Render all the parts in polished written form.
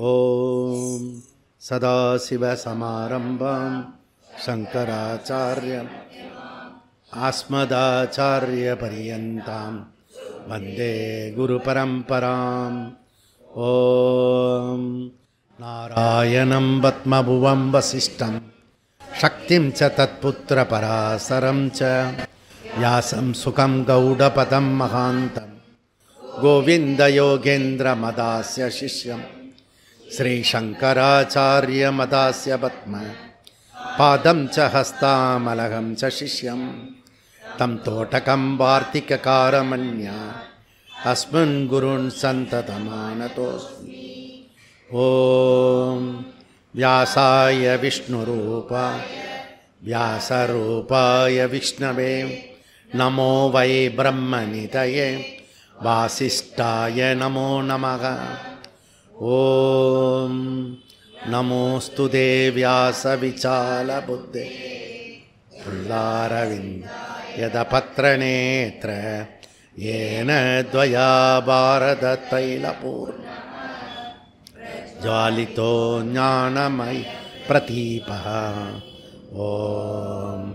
ஓம் சதாசிவசமாரம்பாம் சங்கராச்சார்யம் ஆஸ்மதாச்சார்யபரியந்தாம் வந்தே குருபரம்பராம். ஓம் நாராயணம் பத்மபுவம் வசிஷ்டம் சக்திம் ச தத்புத்திரபராசரம் ச வியாசம் சுகம் கௌடபதம் மகாந்தம் கோவிந்தயோகேந்திரமதாஸ்ய சிஷ்யம் ஸ்ரீசங்கராச்சார்யமதாஸ்ய பத்ம பாதம் ச ஹஸ்தாமலகம் ச சிஷ்யம் தம் தோட்டகம் வார்த்திககாரமன்யா அஸ்மின் குருன் சந்ததமானதோஸ்மி. ஓம் வியாசாய விஷ்ணுரூபாய வியாசரூபாய விஷ்ணவே நமோ வை பிரம்மநிதயே வாசிஷ்டாய நமோ நமः. ஓம் நமோஸ்து தேவ்யாச விசால புத்தே புல்லாரவிந்த யதபத்ரநேத்ர ஏன த்வயா பாரத தைலபூர்ண ஜ்வாலிதோ ஞானமய பிரதீபः. ஓம்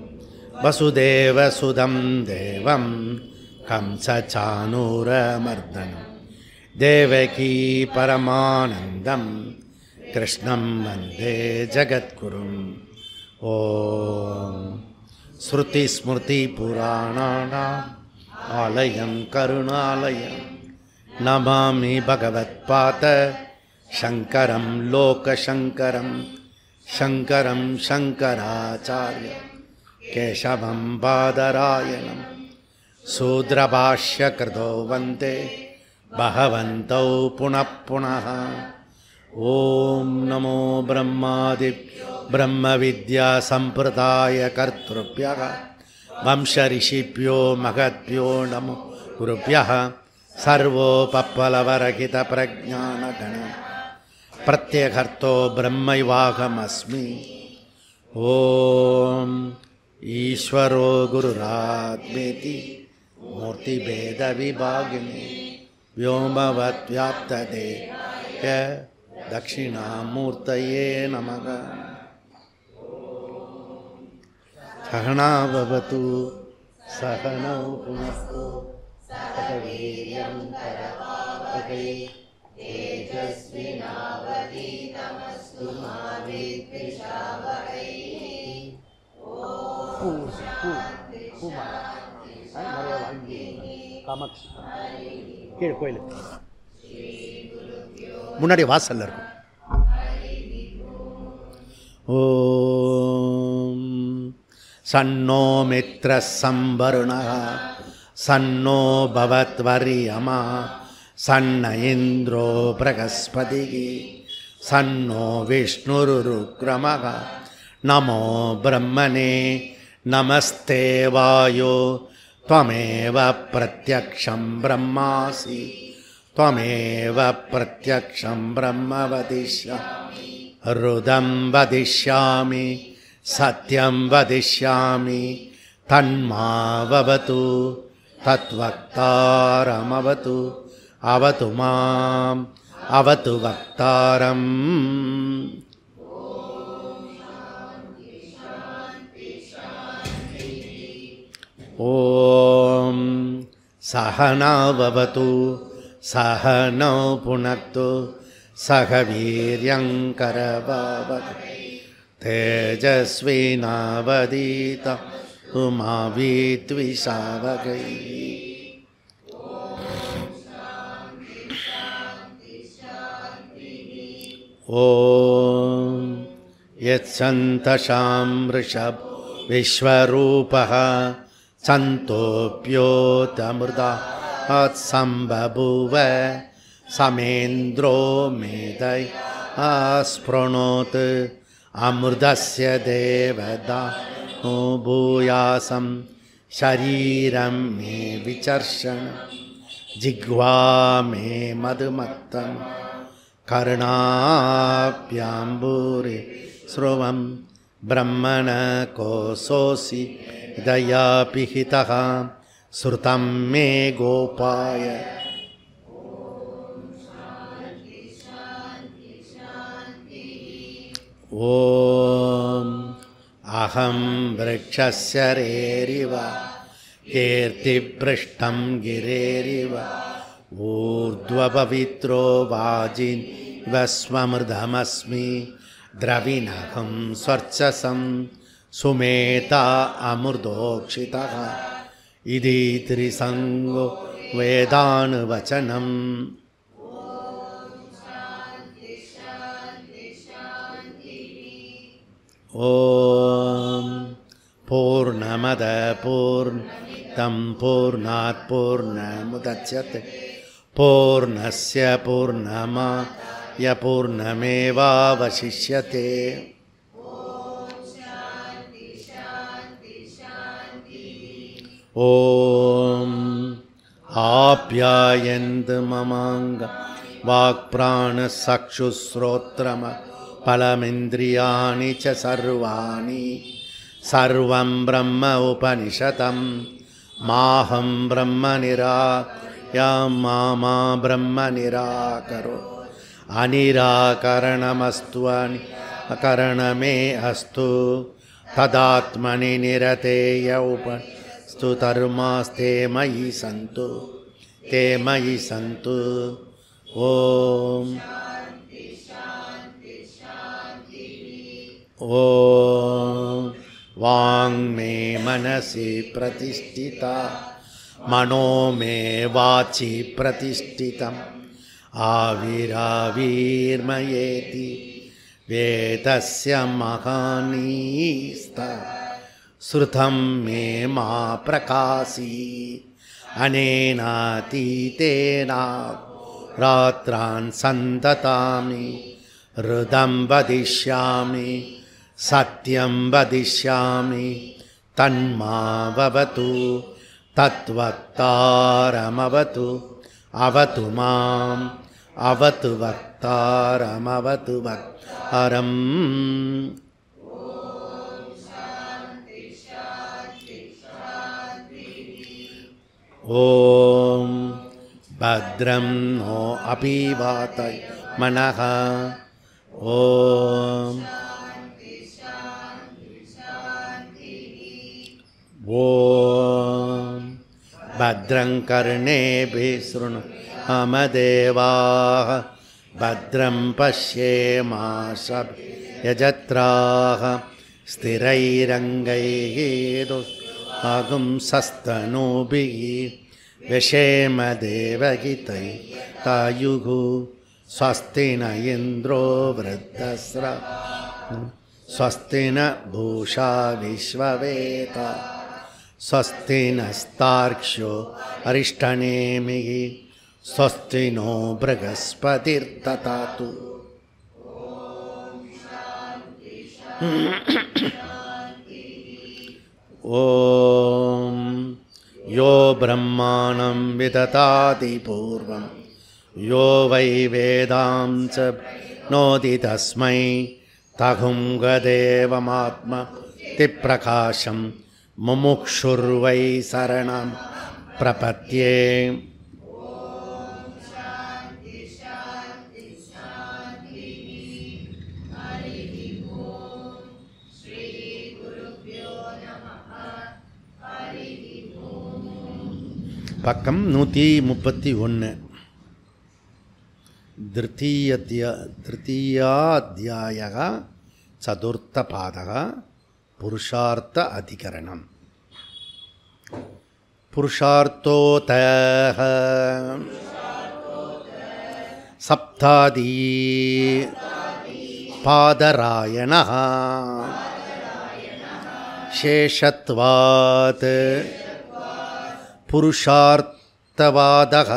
வசுதேவசுதம் தேவம் கம்சசானூரமர்தனம் தேவகீ பரமானந்தம் கிருஷ்ணம் வந்தே ஜகத்குரும். ஓம் ஸ்ருதிஸ்மிருதிபுராணானாம் ஆலயம் கருணாலயம் நமாமி பகவத்பாத சங்கரம் லோகசங்கரம் சங்கரம் சங்கராச்சார்ய கேசவம் பாதராயணம் சூத்ரபாஷ்யகிருதோ வந்தே பகவந்தௌ புனః புனः. ஓம் நமோ பிரம்மாதிப்யோ பிரம்மவித்யா சம்பிரதாய கர்த்ருப்யः வம்சரிஷிப்யோ மகத்யோ நமோ குருப்யः. சர்வோபப்ளவரகித பிரஜானகண பிரத்யகர்த்தோ பிரம்மைவாகமஸ்மி. ஓம் ஈஸ்வரோ குருராத்மேதி மூர்த்திபேத விபாகினி व्योमवद्व्याप्तदेहाय दक्षिणामूर्तये नमः. सहना भवतु सहनौ पुनस्तु सह वीर्यं करवावहै तेजस्विनावधीतमस्तु मा विद्विषावहै. காமாட்சி கீழே கோயில் முன்னாடி வாசல்ல இருக்கும். ஓம் சன்னோ மித்ர சம்பருணா சன்னோ பவத்வரியமா சன்ன இந்திரோ பிரகஸ்பதிகி சன்னோ விஷ்ணுருருக்ரமः. நமோ பிரம்மணே நமஸ்தே வாயோ त्वमेव प्रत्यक्षं ब्रह्मासि त्वमेव प्रत्यक्षं ब्रह्म वदिष्यामि हृदं वदिष्यामि सत्यं वदिष्यामि तन्मावतु तत्वक्तारमवतु अवतु माम् अवतु वक्तारम्. ஓம் சஹனா பவது சஹனௌ புனக்து சஹ வீர்யங்கரவாவஹை தேஜஸ்வினாவதீதமஸ்து மா வித்விஷாவஹை. ஓம் யத்சந்தசாம் ரிஷப் விஸ்வரூபः சந்தோப்யோதமிருதாத் சம்பபுவ சமேந்திரோ மேதை ஆஸ்ப்ரணோத் அமிர்தஸ்ய தேவதா பூயாசம் ஷரீரம் மே விசர்ஷணம் ஜிஹ்வா மே மதுமத்தம் கருணாப்யாம்பூரி ஸ்ருவம் ब्रह्मण कोसोऽसि दया पिहितः श्रुतं मे गोपाय ஓம் அகம் விருட்சஸ்ய ரேரிவ கீர்த்திப்ருஷ்டம் கிரேரிவ ஊர்த்வபவித்ரோ வாஜின் வஸ்வமிருதமஸ்மி திரவிணகம் ஸ்வர்ச்சசம் சுமேதா அமிர்தோக்ஷிதः இதி திரிசங்கோ வேதானுவச்சனம். ஓம் பூர்ணமத பூர்ணமிதம் பூர்ணாத் பூர்ணமுதச்யதே பூர்ணஸ்ய பூர்ணமாதாய பூர்ணமேவாவசிஷ்யதே. ஓம் ஆப்யாயந்து மமாங்க வாக்ப்ராணசக்ஷுஸ்ரோத்ரம பலமிந்திரியாணி ச சர்வாணி சர்வம் பிரம்ம உபனிஷதம் மாஹம் பிரம்ம நிராயாம் மாமா பிரம்ம நிராகரோ அநிராகரணமஸ்து அகரணமே அஸ்து ததாத்மனி நிரதேய உபஸ்து தர்மாஸ்தே மயி சந்து தே மயி சந்து. ஓம் ஓம் வாங் மே மனசி பிரதிஷ்டிதா மனோ மே வாச்சி பிரதிஷ்டிதம் ஆவிராவிர்மயேதி வேதஸ்ய மகானீஸ்த ஸ்ருதம் மே மா பிரகாசி அனேனாதீதேனா ராத்ரான் சந்ததாமி ருதம் வதிஷ்யாமி சத்யம் வதிஷ்யாமி தன்மாவது தத்வக்தாரமவது அவது மாம் அவது வக்தாரமவது வக்தாரம். ஓம் பத்ரம் நோ அபிவாதய் மனஹ. ஓம் ஓம் பத்ரங் கர்ணேபிः ஸృణாமதேவாः பத்ரம் பஷ்யேமாஷயஜத்ராः ஸ்திரைரங்கைः ஆகும்சஸ்தனூபிः விஷேம தேவகிதை தாயுः ஸ்வஸ்தி ந இந்திரோ விருத்தஸ்ர ஸ்வஸ்தி ந பூஷா விஸ்வவேதா ஸ்வஸ்தி நஸ்தார்க்ஷ்யோ அரிஷ்டநேமிः ஸ்வஸ்தி நோ ப்ரகஸ்பதிர்ததாது. ஓம் யோ பிரம்மாணம் விததாதி பூர்வம் யோ வை வேதாம் ச நோதி தஸ்மை தகுங்கதேவமாத்மதி பிரகாசம் முமுக்ஷுர்வை சரணம் பிரபத்யே. பக்கம் 131. திருத்தீயாத்தியாயः சதுர்த்தபாதः புருஷார்த்த அதிகரணம். புருஷார்த்தோதः சப்தாதி பாதராயணः சேஷத்வாத் புருஷார்த்தவாதः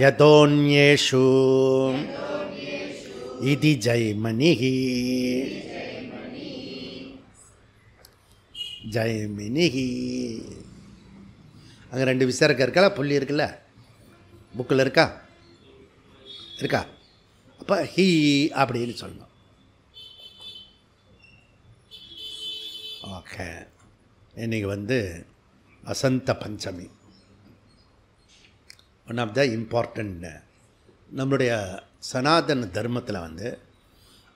யதோன்யேஷு இதி ஜெய்மனிः. ஜெய்மினிஹி அங்கே 2 விசர்க்கம் இருக்கல, புள்ளி இருக்குல்ல, புக்கில் இருக்கா இருக்கா? அப்போ ஹீ அப்படின்னு சொல்லணும். ஓகே, இன்றைக்கி வசந்த பஞ்சமி. ஒன் ஆஃப் த இம்பார்ட்டண்ட் நம்மளுடைய சனாதன தர்மத்தில் வந்து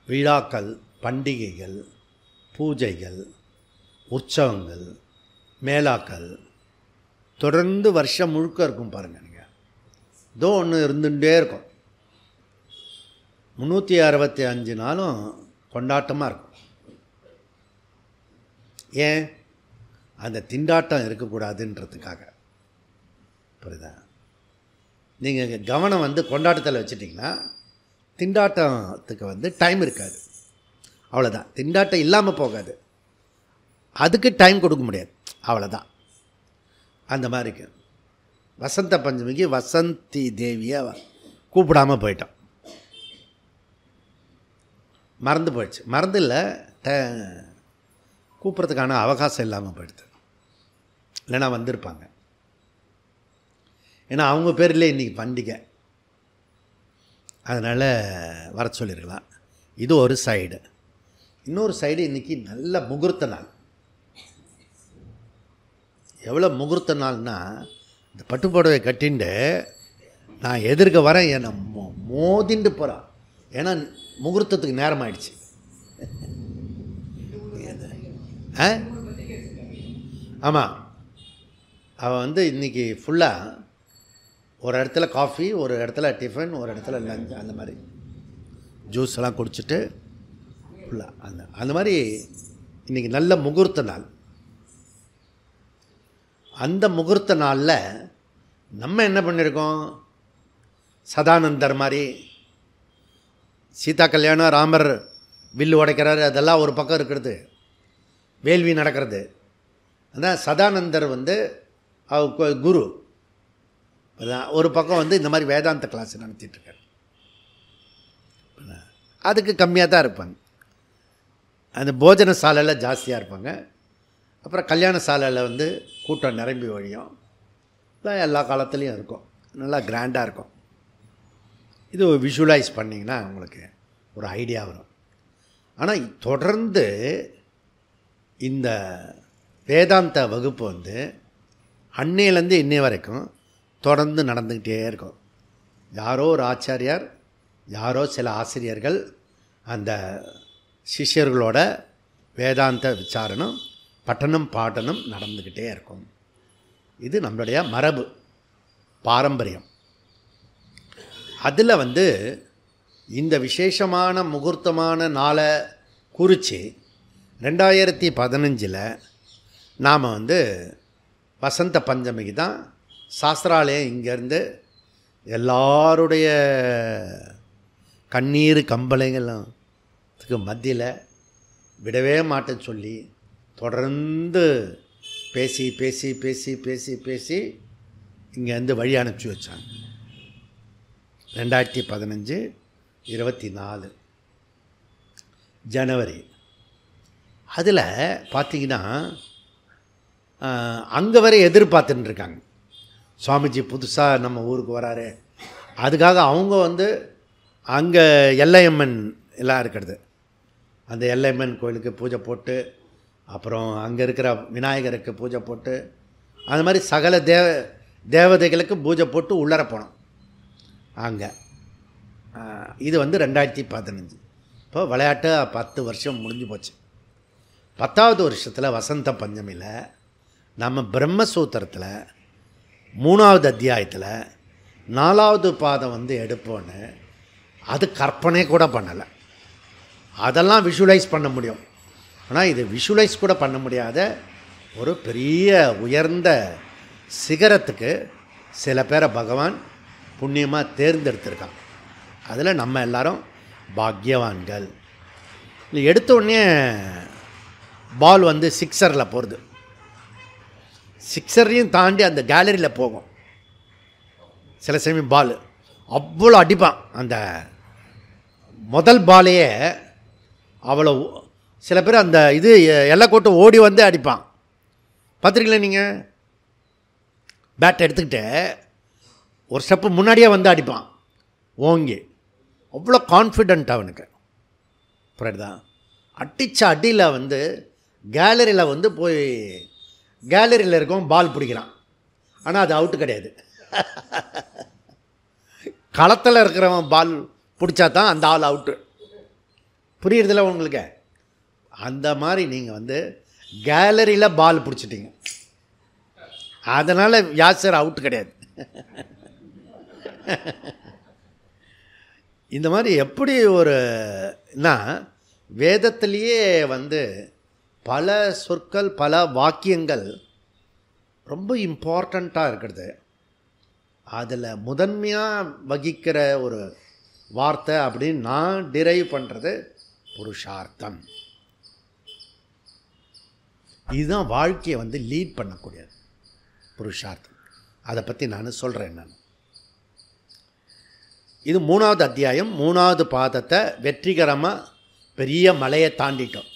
விழாக்கள், பண்டிகைகள், பூஜைகள், உற்சவங்கள், மேளாக்கள் தொடர்ந்து வருஷம் முழுக்க இருக்கும் பாருங்கள். நீங்கள் ஏதோ ஒன்று இருந்துகிட்டே இருக்கும். 365 நாளும் கொண்டாட்டமாக இருக்கும். ஏன்? அந்த திண்டாட்டம் இருக்கக்கூடாதுன்றதுக்காக. புரியுதா? நீங்கள் கவனம் வந்து கொண்டாட்டத்தில் வச்சுட்டிங்கன்னா திண்டாட்டத்துக்கு வந்து டைம் இருக்காது. அவ்வளோதான். திண்டாட்டம் இல்லாமல் போகாது, அதுக்கு டைம் கொடுக்க முடியாது. அவ்வளோதான். அந்த மாதிரிக்கு வசந்த பஞ்சமிக்கு வசந்தி தேவியை கூப்பிடாமல் போயிட்டோம். மறந்து போயிடுச்சு. மறந்து இல்லை, கூப்பிட்றதுக்கான அவகாசம் இல்லாமல் போயிடுது. இல்லைன்னா வந்திருப்பாங்க. ஏன்னா அவங்க பேரில் இன்றைக்கி பண்டிகை, அதனால் வர சொல்லியிருக்கலாம். இது ஒரு சைடு. இன்னொரு சைடு, இன்றைக்கி நல்ல முகூர்த்த நாள். எவ்வளோ முகூர்த்த நாள்னா, இந்த பட்டுப்புடவை கட்டிண்டு நான் எதிர்க்க வரேன், என்னை மோதிண்டு போகிறான். ஏன்னா முகூர்த்தத்துக்கு நேரம் ஆயிடுச்சு. ஆமாம், அவன் வந்து இன்றைக்கி ஃபுல்லாக ஒரு இடத்துல காஃபி, ஒரு இடத்துல டிஃபன், ஒரு இடத்துல லஞ்ச், அந்த மாதிரி ஜூஸ் எல்லாம் குடிச்சிட்டு ஃபுல்லாக அந்த மாதிரி இன்றைக்கி நல்ல முகூர்த்த நாள். அந்த முகூர்த்த நாளில் நம்ம என்ன பண்ணியிருக்கோம்? சதானந்தர் மாதிரி சீதா கல்யாணம், ராமர் வில்லு உடைக்கிறாரு, அதெல்லாம் ஒரு பக்கம் இருக்கிறது, வேள்வி நடக்கிறது. அதான் சதானந்தர் வந்து குரு, ஒரு பக்கம் வந்து இந்த மாதிரி வேதாந்த கிளாஸ் நடத்திட்டுருக்கார். அதுக்கு கம்மியாக தான் இருப்பாங்க. அந்த போஜன சாலையில் ஜாஸ்தியாக இருப்பாங்க. அப்புறம் கல்யாண சாலையில் வந்து கூட்டம் நிரம்பி வழியும். இதான் எல்லா காலத்துலேயும் இருக்கும். நல்லா கிராண்டாக இருக்கும். இது விஷுவலைஸ் பண்ணிங்கன்னா உங்களுக்கு ஒரு ஐடியா வரும். ஆனால் தொடர்ந்து இந்த வேதாந்த வகுப்பு வந்து அன்னையிலேருந்து இன்னை வரைக்கும் தொடர்ந்து நடந்துக்கிட்டே இருக்கும். யாரோ ஒரு ஆச்சாரியார், யாரோ சில ஆசிரியர்கள் அந்த சிஷ்யர்களோட வேதாந்த விசாரணம், பட்டனம், பாடனம் நடந்துக்கிட்டே இருக்கும். இது நம்மளுடைய மரபு, பாரம்பரியம். அதில் வந்து இந்த விசேஷமான முகூர்த்தமான நாளை குறித்து 2015 நாம் வந்து வசந்த பஞ்சமிக்கு தான் சாஸ்திராலயம் இங்கேருந்து எல்லாருடைய கண்ணீர் கம்பளைகளுக்கு மத்தியில் விடவே மாட்டேன்னு சொல்லி தொடர்ந்து பேசி பேசி பேசி பேசி பேசி இங்கேருந்து வழி அனுப்பிச்சி வச்சாங்க. 2015 24 ஜனவரி. அதில் பார்த்திங்கன்னா அங்கே வரை எதிர்பார்த்துட்டுருக்காங்க. சுவாமிஜி புதுசாக நம்ம ஊருக்கு வராரு, அதுக்காக அவங்க வந்து அங்கே எல்லையம்மன் எல்லாம் இருக்கிறது, அந்த எல்லையம்மன் கோயிலுக்கு பூஜை போட்டு, அப்புறம் அங்கே இருக்கிற விநாயகருக்கு பூஜை போட்டு, அந்த மாதிரி சகல தேவதைகளுக்கு பூஜை போட்டு உள்ளர போனோம் அங்கே. இது வந்து 2015. இப்போ விளையாட்டு 10 வருஷம் முடிஞ்சு போச்சு. 10வது வருஷத்தில் வசந்த பஞ்சமியில் நம்ம பிரம்மசூத்திரத்தில் 3வது அத்தியாயத்தில் 4வது பாதம் வந்து எடுப்போன்னு அது கற்பனை கூட பண்ணலை. அதெல்லாம் விஷுவலைஸ் பண்ண முடியும். ஆனால் இது விஷுவலைஸ் கூட பண்ண முடியாத ஒரு பெரிய உயர்ந்த சிகரத்துக்கு சில பேரை பகவான் புண்ணியமாக தேர்ந்தெடுத்திருக்கான். அதில் நம்ம எல்லாரும் பாக்யவான்கள். இல்லை, எடுத்தோடனே பால் வந்து சிக்ஸரில் போகிறது, சிக்ஸரையும் தாண்டி அந்த கேலரியில் போகும். சில சமயம் பால் அவ்வளோ அடிப்பான். அந்த முதல் பாலையே அவ்வளோ, சில பேர் அந்த இது எல்லை கோட்டு ஓடி வந்து அடிப்பான். பார்த்துருக்கீங்களா நீங்கள்? பேட் எடுத்துக்கிட்டு ஒரு ஸ்டெப்பு முன்னாடியே வந்து அடிப்பான் ஓங்கி. அவ்வளோ கான்ஃபிடென்ட் அவனுக்கு. புரியுதா? அடித்த அடியில் வந்து கேலரியில் வந்து போய் கேலரியில் இருக்கவும் பால் பிடிக்கிறான். ஆனால் அது அவுட்டு கிடையாது. களத்தில் இருக்கிறவன் பால் பிடிச்சா தான் அந்த ஆள் அவுட்டு. புரியுறதில்ல உங்களுக்கு? அந்த மாதிரி நீங்கள் வந்து கேலரியில் பால் பிடிச்சிட்டிங்க, அதனால் வியாசர் அவுட்டு கிடையாது. இந்த மாதிரி எப்படி ஒருனா வேதத்திலேயே வந்து பல சொற்கள் பல வாக்கியங்கள் ரொம்ப இம்பார்ட்டண்ட்டாக இருக்கிறது. அதில் முதன்மையாக வகிக்கிற ஒரு வார்த்தை அப்படின்னு நான் டிரைவ் பண்ணுறது புருஷார்த்தம். இதுதான் வாழ்க்கையை வந்து லீட் பண்ணக்கூடியது புருஷார்த்தம். அதை பற்றி நான் சொல்கிறேன். நான் இது 3வது அத்தியாயம் 3வது பாதத்தை வெற்றிகரமாக பெரிய மலையை தாண்டிட்டோம்.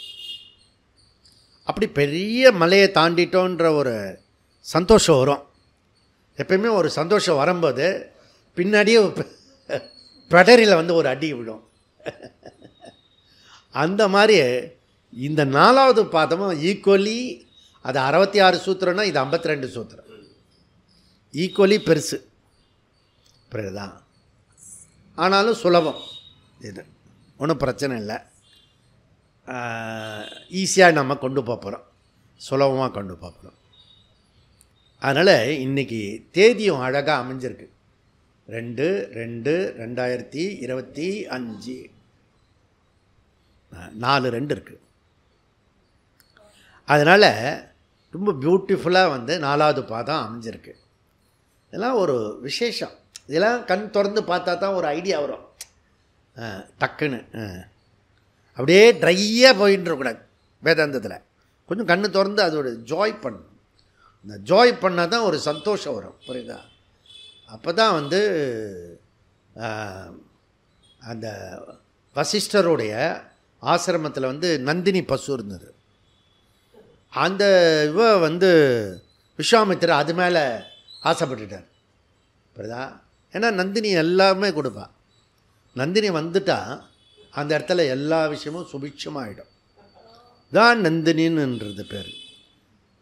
அப்படி பெரிய மலையை தாண்டிட்டோன்ற ஒரு சந்தோஷம் வரும். எப்பயுமே ஒரு சந்தோஷம் வரும்போது பின்னாடியே பெடரியில் வந்து ஒரு அடி விடும். அந்த மாதிரி இந்த 4வது பாதமும் ஈக்குவலி, அது 66 சூத்திரம்னா இது 52 சூத்திரம், ஈக்குவலி பெருசு. புரியுதா? ஆனாலும் சுலபம், இது ஒன்றும் பிரச்சனை இல்லை. ஈஸியாக நம்ம கொண்டு போகிறோம், சுலபமாக கொண்டு போகிறோம். அதனால் இன்றைக்கி தேதியும் அழகாக அமைஞ்சிருக்கு. 2/2/2025 4/2 இருக்குது. அதனால் ரொம்ப பியூட்டிஃபுல்லாக வந்து 4வது பாதம் அமைஞ்சிருக்கு. இதெல்லாம் ஒரு விசேஷம். இதெல்லாம் கண் திறந்து பார்த்தா தான் ஒரு ஐடியா வரும். டக்குன்னு அப்படியே ட்ரையாக போயின்னு இருக்கக்கூடாது வேதாந்தத்தில். கொஞ்சம் கண்ணு திறந்து அதோட ஜாய் பண்ணணும். இந்த ஜாய் பண்ணால் தான் ஒரு சந்தோஷம் வரும். புரியுதா? அப்போ தான் வந்து அந்த வசிஷ்டருடைய ஆசிரமத்தில் வந்து நந்தினி பசு இருந்தது. அந்த வந்து விஸ்வாமித்திரர் அது மேலே ஆசைப்பட்டுட்டார். புரியுதா? ஏன்னா நந்தினி எல்லாமே கொடுப்பா. நந்தினி வந்துட்டால் அந்த இடத்துல எல்லா விஷயமும் சுபிட்சமாகிடும். தான் நந்தினின்றது பேர்,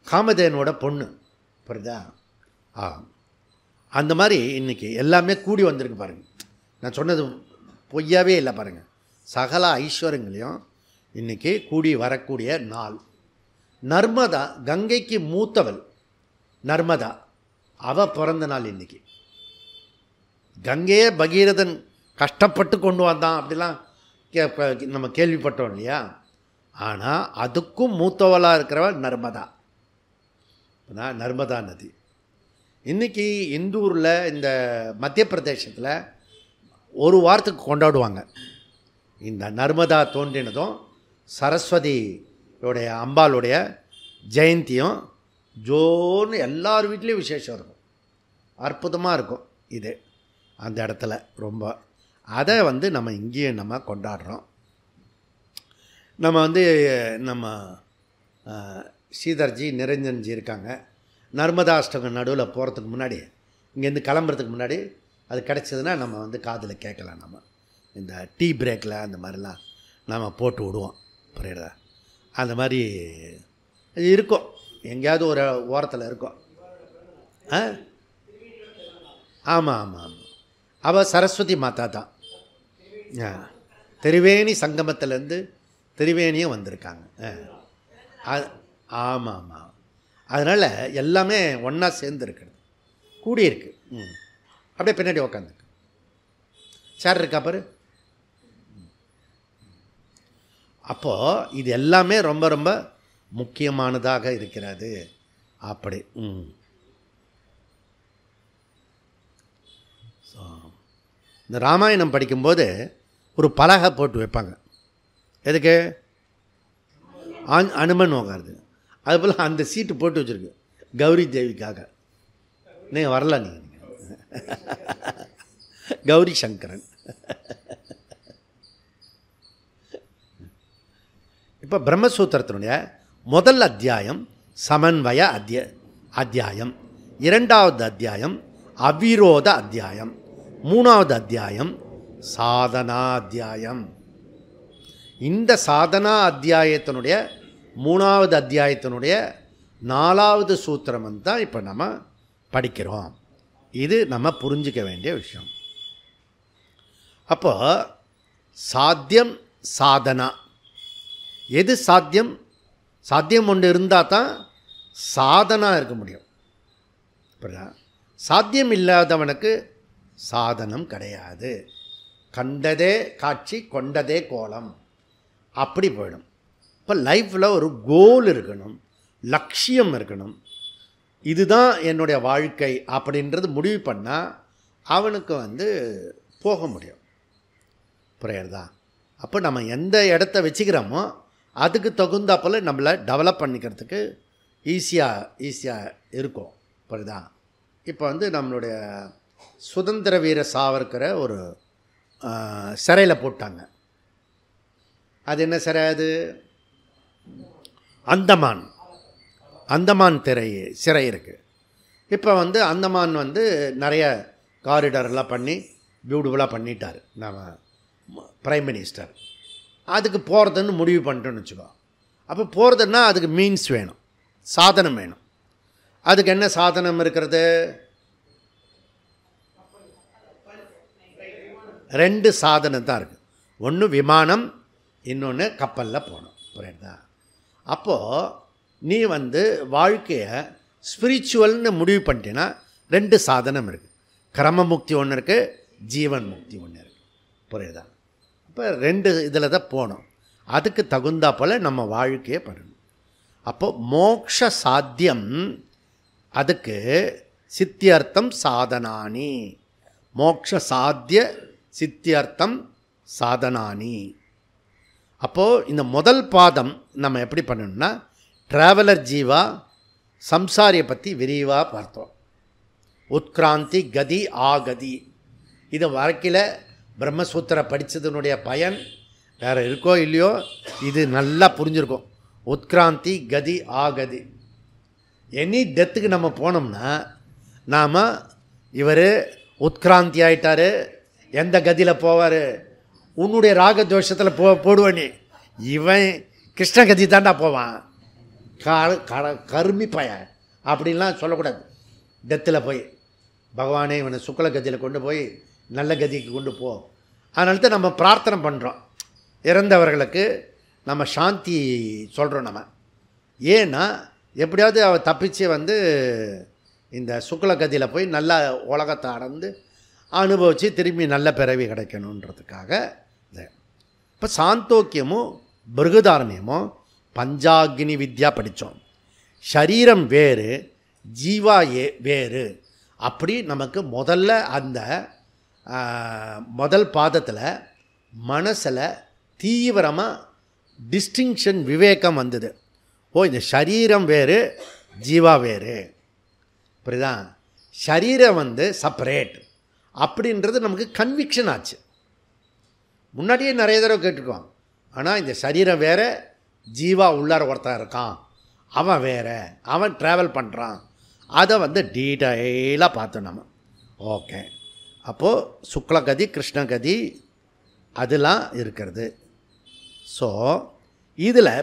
காமதேவனோட பொண்ணு. புரியுதா? அந்த மாதிரி இன்றைக்கி எல்லாமே கூடி வந்திருக்கு பாருங்கள். நான் சொன்னது பொய்யாவே இல்லை பாருங்கள். சகல ஐஸ்வர்யங்களையும் இன்றைக்கி கூடி வரக்கூடிய நாள். நர்மதா, கங்கைக்கு மூத்தவள் நர்மதா, அவள் பிறந்த நாள் இன்றைக்கி. கங்கையே பகீரதன் கஷ்டப்பட்டு கொண்டு வந்தான் அப்படிலாம் நம்ம கேள்விப்பட்டோம் இல்லையா? ஆனால் அதுக்கும் மூத்தவளாக இருக்கிறவள் நர்மதா. நர்மதா நதி இன்றைக்கி இந்தூரில், இந்த மத்திய பிரதேசத்தில் ஒரு வாரத்துக்கு கொண்டாடுவாங்க. இந்த நர்மதா தோன்றினதும் சரஸ்வதியோடைய அம்பாளுடைய ஜெயந்தியும் ஜோன்னு எல்லார் வீட்லேயும் விசேஷம் இருக்கும். அற்புதமாக இருக்கும் இது அந்த இடத்துல ரொம்ப. அதை வந்து நம்ம இங்கேயும் நம்ம கொண்டாடுறோம். நம்ம வந்து நம்ம ஸ்ரீதர்ஜி, நிரஞ்சன்ஜி இருக்காங்க. நர்மதா அஷ்டகம் நடுவில் போகிறதுக்கு முன்னாடி, இங்கேருந்து கிளம்புறதுக்கு முன்னாடி அது கிடச்சதுன்னா நம்ம வந்து காதில் கேட்கலாம். நம்ம இந்த டீ பிரேக்கில் அந்த மாதிரிலாம் நம்ம போட்டு விடுவோம். புரியுதா? அந்த மாதிரி இருக்கும், எங்கேயாவது ஒரு ஓரத்தில் இருக்கும். ஆமாம் ஆமாம் ஆமாம். அவள் சரஸ்வதி மாதா தான். திரிவேணி சங்கமத்திலேருந்து திரிவேணியும் வந்திருக்காங்க. ஆமாம் ஆமாம். அதனால் எல்லாமே ஒன்றா சேர்ந்து இருக்கிறது, கூடியிருக்கு. அப்படியே பின்னாடி உக்காந்துருக்கு. சேர் இருக்கா பாரு. அப்போது இது எல்லாமே ரொம்ப ரொம்ப முக்கியமானதாக இருக்கிறது. அப்படி இந்த ராமாயணம் படிக்கும்போது ஒரு பலகை போட்டு வைப்பாங்க. எதுக்கு? அனுமன் உட்காருது. அதுபோல் அந்த சீட்டு போட்டு வச்சுருக்கு கௌரி தேவிக்காக. நீங்கள் வரல, நீங்கள் கௌரி சங்கரன். இப்போ பிரம்மசூத்திரத்தினுடைய முதல் அத்தியாயம் சமன்வய அத்தியாயம், 2வது அத்தியாயம் அவிரோத அத்தியாயம், 3வது அத்தியாயம் சாதனா அத்தியாயம். இந்த சாதனா அத்தியாயத்தினுடைய 3வது அத்தியாயத்தினுடைய 4வது சூத்திரம் தான் இப்போ நம்ம படிக்கிறோம். இது நம்ம புரிஞ்சிக்க வேண்டிய விஷயம். அப்போ சாத்தியம் சாதனா. எது சாத்தியம்? சாத்தியம் ஒன்று இருந்தால் தான் சாதனா இருக்க முடியும். புரியுதா? சாத்தியம் இல்லாதவனுக்கு சாதனம் கிடையாது. கண்டதே காட்சி கொண்டதே கோலம் அப்படி போயிடும். இப்போ லைஃப்பில் ஒரு கோல் இருக்கணும், லட்சியம் இருக்கணும். இதுதான் என்னுடைய வாழ்க்கை அப்படின்றது முடிவு பண்ணால் அவனுக்கு போக முடியும். புரியுறதா? அப்போ நம்ம எந்த இடத்த வச்சுக்கிறோமோ அதுக்கு தகுந்தாப்பில் நம்மளை டெவலப் பண்ணிக்கிறதுக்கு ஈஸியாக இருக்கும். புரியுதா? இப்போ நம்மளுடைய சுதந்திர வீர சாவர்கரை ஒரு சிறையில் போட்டாங்க. அது என்ன சிறை? அது அந்தமான் சிறை இருக்குது. இப்போ அந்தமான் நிறைய காரிடார்லாம் பண்ணி பியூட்டிஃபுல்லாக பண்ணிட்டார் நம்ம பிரைம் மினிஸ்டர். அதுக்கு போகிறதுன்னு முடிவு பண்ணிட்டோன்னு வச்சுக்கோ. அப்போ போகிறதுன்னா அதுக்கு மீன்ஸ் வேணும், சாதனம் வேணும். அதுக்கு என்ன சாதனம் இருக்கிறது? 2 சாதனம் தான் இருக்குது. ஒன்று விமானம், இன்னொன்று கப்பலில் போகணும். புரியுதா? அப்போது நீ வாழ்க்கையை ஸ்பிரிச்சுவல்னு முடிவு பண்ணிட்டீங்கன்னா 2 சாதனம் இருக்குது. கிரம முக்தி ஒன்று இருக்குது, ஜீவன் முக்தி ஒன்று இருக்குது. புரியுதா? இப்போ 2 இதில் தான் போகணும். அதுக்கு தகுந்தாப்போல் நம்ம வாழ்க்கையை பண்ணணும். அப்போது மோக்ஷ சாத்தியம், அதுக்கு சித்தியர்த்தம் சாதனானி. மோக்ஷ சாத்திய சித்தியர்த்தம் சாதனானி. அப்போது இந்த முதல் பாதம் நம்ம எப்படி பண்ணணும்னா, ட்ராவலர் ஜீவா சம்சாரியை பற்றி விரிவாக பார்த்தோம். உத்கிராந்தி கதி ஆகதி. இது வாழ்க்கையில் பிரம்மசூத்திர படித்ததுனுடைய பயன் வேறு இருக்கோ இல்லையோ, இது நல்லா புரிஞ்சுருக்கும். உத்கிராந்தி கதி ஆகதி. எனி டெத்துக்கு நம்ம போனோம்னா நாம் இவர் உத்கிராந்தி ஆகிட்டார், எந்த கதியில் போவார்? உன்னுடைய ராகதோஷத்தில் போடுவனே, இவன் கிருஷ்ணகதி தாண்டா போவான், கருமி பையன் அப்படின்லாம் சொல்லக்கூடாது. டெத்தில் போய் பகவானே இவனை சுக்ல கதியில் கொண்டு போய் நல்ல கதிக்கு கொண்டு போ. அதனால தான் நம்ம பிரார்த்தனை பண்ணுறோம், இறந்தவர்களுக்கு நம்ம சாந்தி சொல்கிறோம். நம்ம ஏன்னா எப்படியாவது அவள் தப்பிச்சு இந்த சுக்ல கதியில் போய் நல்லா உலகத்தை அடர்ந்து அனுபவித்து திரும்பி நல்ல பிறவி கிடைக்கணுன்றதுக்காக. இப்போ சாந்தோக்கியமும் பிருகதாரண்யமும் பஞ்சாக்னி வித்யா படித்தோம். ஷரீரம் வேறு, ஜீவா வேறு. அப்படி நமக்கு முதல்ல அந்த முதல் பாதத்தில் மனசில் தீவிரமாக டிஸ்டிங்ஷன் விவேகம் வந்தது. ஓ, இந்த ஷரீரம் வேறு, ஜீவா வேறு. புரியுதா? ஷரீரம் செப்பரேட் அப்படின்றது நமக்கு கன்விக்ஷன் ஆச்சு. முன்னாடியே நிறைய தடவை கேட்டுருக்கோம். ஆனால் இந்த சரீரம் வேறு, ஜீவா உள்ளார ஒருத்தன் இருக்கான், அவன் வேறு, அவன் ட்ராவல் பண்ணுறான். அதை டீட்டெயிலாக பார்த்தோம் நம்ம. ஓகே, அப்போது சுக்லகதி கிருஷ்ணகதி அதெல்லாம் இருக்கிறது. ஸோ இதில்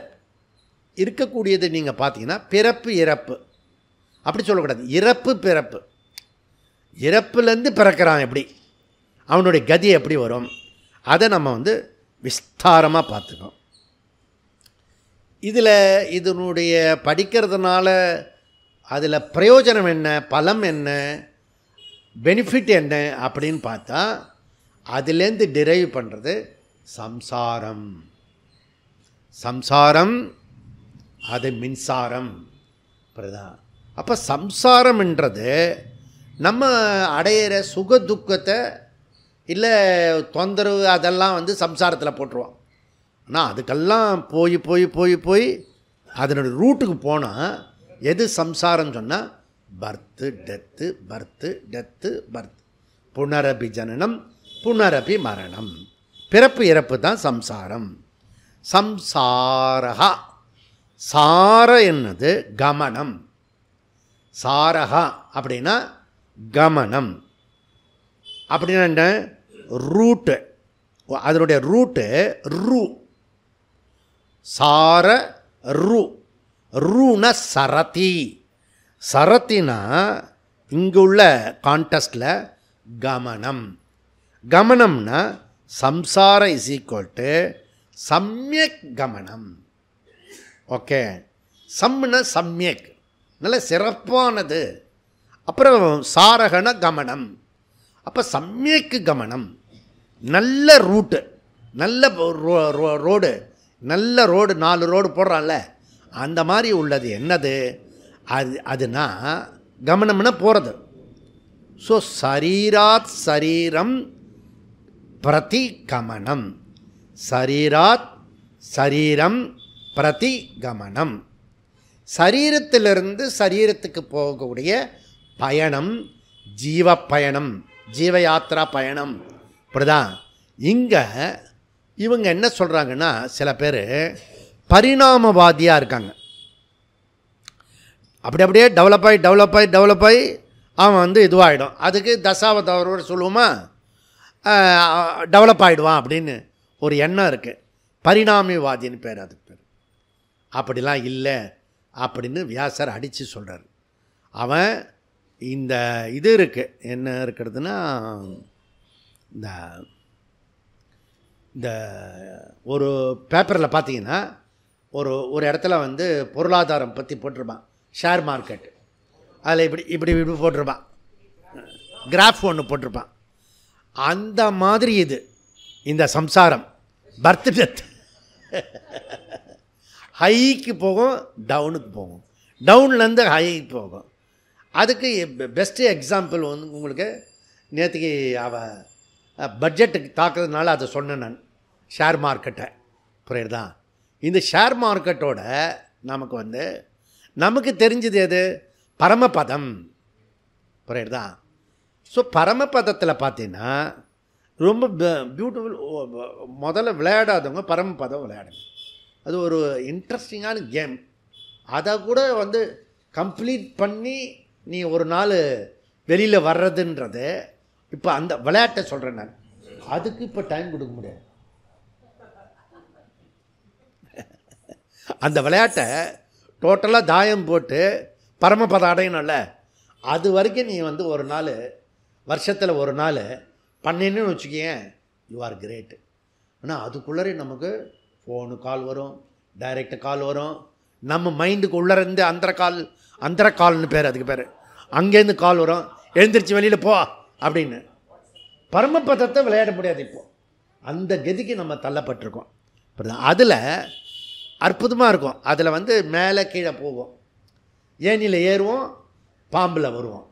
இருக்கக்கூடியது நீங்கள் பார்த்தீங்கன்னா பிறப்பு இறப்பு அப்படி சொல்லக்கூடாது. இறப்பு பிறப்பு. இறப்புலேருந்து பிறக்கிறான், எப்படி அவனுடைய கதி எப்படி வரும், அதை நம்ம விஸ்தாரமாக பார்த்துக்கோம். இதில் இதனுடைய படிக்கிறதுனால அதில் பிரயோஜனம் என்ன, பலம் என்ன, பெனிஃபிட் என்ன அப்படின்னு பார்த்தா அதுலேருந்து டிரைவ் பண்ணுறது சம்சாரம். சம்சாரம் அது மின்சாரம். புரியுதா? அப்போ சம்சாரம்ன்றது நம்ம அடையிற சுக துக்கத்தை இல்லை தொந்தரவு அதெல்லாம் சம்சாரத்தில் போட்டுருவோம். ஆனால் அதுக்கெல்லாம் போய் போய் போய் போய் அதனுடைய ரூட்டுக்கு போனால் எது சம்சாரம் சொன்னால் பர்த்து டெத்து, பர்த்து டெத்து, பர்த், புனரபி ஜனனம் புனரபி மரணம். பிறப்பு இறப்பு தான் சம்சாரம். சம்சாரஹா, சார என்னது கமனம். சாரஹா அப்படின்னா கமனம். அப்படின்னா என்ன? ரூட்டு. அதனுடைய ரூட்டு ரூ. சார ரூ. ரூனா சரதி. சரத்தினா இங்குள்ள கான்டெஸ்டில் கமனம். கமனம்னா சம்சார is equal to சம்யக் Gamanam. Okay, சம்னா சம்யக், நல்ல சிறப்பானது. அப்புறம் சாரகன கமனம், அப்போ சம்யக் கமனம், நல்ல ரூட்டு, நல்ல ரோடு, நல்ல ரோடு, 4 ரோடு போடுறான்ல அந்த மாதிரி உள்ளது என்னது அதுனா கமனம்னா போகிறது. ஸோ சரீராத் சரீரம் பிரதி கமனம், சரீராத் சரீரம் பிரதி கமனம், சரீரத்திலிருந்து சரீரத்துக்கு போகக்கூடிய பயணம் ஜீவ பயணம், ஜீவ யாத்திரா பயணம். இப்படிதான் இங்கே இவங்க என்ன சொல்கிறாங்கன்னா, சில பேர் பரிணாமவாதியாக இருக்காங்க. அப்படியே டெவலப் ஆகி அவன் வந்து இதுவாகிடும். அதுக்கு தசாவதாரோடு சொல்லுவோமா, டெவலப் ஆகிடுவான் அப்படின்னு ஒரு எண்ணம் இருக்குது. பரிணாமவாதின்னு பேர், அதுக்கு பேர். அப்படிலாம் இல்லை அப்படின்னு வியாசர் அடித்து சொல்கிறார். அவன் இந்த இது இருக்குது, என்ன இருக்கிறதுனா, இந்த ஒரு பேப்பரில் பார்த்தீங்கன்னா ஒரு இடத்துல வந்து பொருளாதாரம் பற்றி போட்டிருப்பான், ஷேர் மார்க்கெட். அதில் இப்படி போட்டிருப்பான், கிராஃப் ஒன்று போட்டிருப்பான். அந்த மாதிரி இது இந்த சம்சாரம், பர்த் டெத், ஹைக்கு போகும், டவுனுக்கு போகும், டவுன்லேருந்து ஹைக்கு போகும். அதுக்கு பெஸ்ட்டு எக்ஸாம்பிள் வந்து உங்களுக்கு நேற்றுக்கு பட்ஜெட்டுக்கு தாக்குறதுனால அதை சொன்னேன் நான், ஷேர் மார்க்கெட்டை. புரியுதுதான். இந்த ஷேர் மார்க்கெட்டோட நமக்கு தெரிஞ்சது எது, பரமபதம். புரியுதுதான். ஸோ பரமபதத்தில் பார்த்தீங்கன்னா ரொம்ப பியூட்டிஃபுல். முதல்ல விளையாடாதவங்க பரமபதம் விளையாடுங்க. அது ஒரு இன்ட்ரெஸ்டிங்கான கேம். அதை கூட வந்து கம்ப்ளீட் பண்ணி நீ ஒரு நாள் வெளியில் வர்றதுன்றது, இப்போ அந்த விளையாட்டை சொல்கிறேன் நான். அதுக்கு இப்போ டைம் கொடுக்க முடியாது. அந்த விளையாட்டை டோட்டலாக தாயம் போட்டு பரமபதம் அடையணும்ல, அது வரைக்கும் நீ வந்து ஒரு நாள், வருஷத்தில் ஒரு நாள் பண்ணின்னு வச்சுக்கேன், யூ ஆர் கிரேட்டு. ஆனால் அதுக்குள்ளே நமக்கு ஃபோனு கால் வரும், டைரெக்ட் கால் வரும், நம்ம மைண்டுக்கு உள்ளேருந்து அந்தர கால்னு பேர், அதுக்கு பேர். அங்கேருந்து கால் வரும், எழுந்திரிச்சு வெளியில் போ அப்படின்னு. பரமபதத்தை விளையாட முடியாது. இப்போது அந்த கதிக்கு நம்ம தள்ளப்பட்டிருக்கோம். அதில் அற்புதமாக இருக்கும். அதில் வந்து மேலே கீழே போவோம், ஏணியில் ஏறுவோம், பாம்பில் வருவோம்.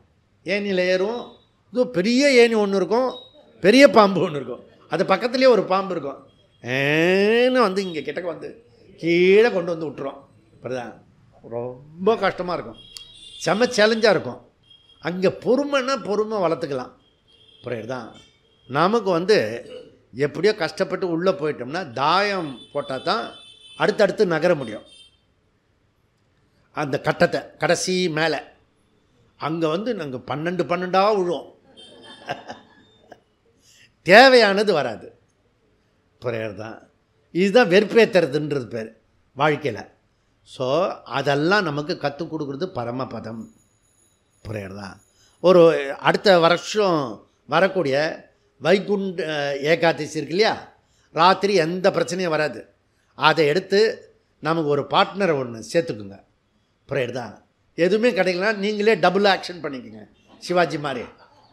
ஏணியில் ஏறுவோம், இது பெரிய ஏணி ஒன்று இருக்கும், பெரிய பாம்பு ஒன்று இருக்கும், அது பக்கத்துலேயே ஒரு பாம்பு இருக்கும். ஏன்னு வந்து இங்கே கிட்டக்க வந்து கீழே கொண்டு வந்து விட்டுரும். இப்படிதான் ரொம்ப கஷ்டமாக இருக்கும், செம்ம சேலஞ்சாக இருக்கும். அங்கே பொறுமைன்னா பொறுமை வளர்த்துக்கலாம். புரியுதுதான். நமக்கு வந்து எப்படியோ கஷ்டப்பட்டு உள்ளே போயிட்டோம்னா தாயம் போட்டால் தான் அடுத்தடுத்து நகர முடியும். அந்த கட்டத்தை கடைசி மேலே அங்கே வந்து நாங்கள் 12 விழுவோம், தேவையானது வராது. புரியுதுதான். இதுதான் வெறுப்பேற்றுறதுன்றது பேர் வாழ்க்கையில். ஸோ அதெல்லாம் நமக்கு கற்றுக் கொடுக்குறது பரமபதம். புரியுறதா. ஒரு அடுத்த வருஷம் வரக்கூடிய வைகுண்ட ஏகாதசி இருக்கு இல்லையா, ராத்திரி எந்த பிரச்சனையும் வராது. அதை எடுத்து நமக்கு ஒரு பார்ட்னரை ஒன்று சேர்த்துக்குங்க. புரியுறதா. எதுவுமே கிடைக்கலனா நீங்களே டபுள் ஆக்ஷன் பண்ணிக்கோங்க, சிவாஜி மாதிரி.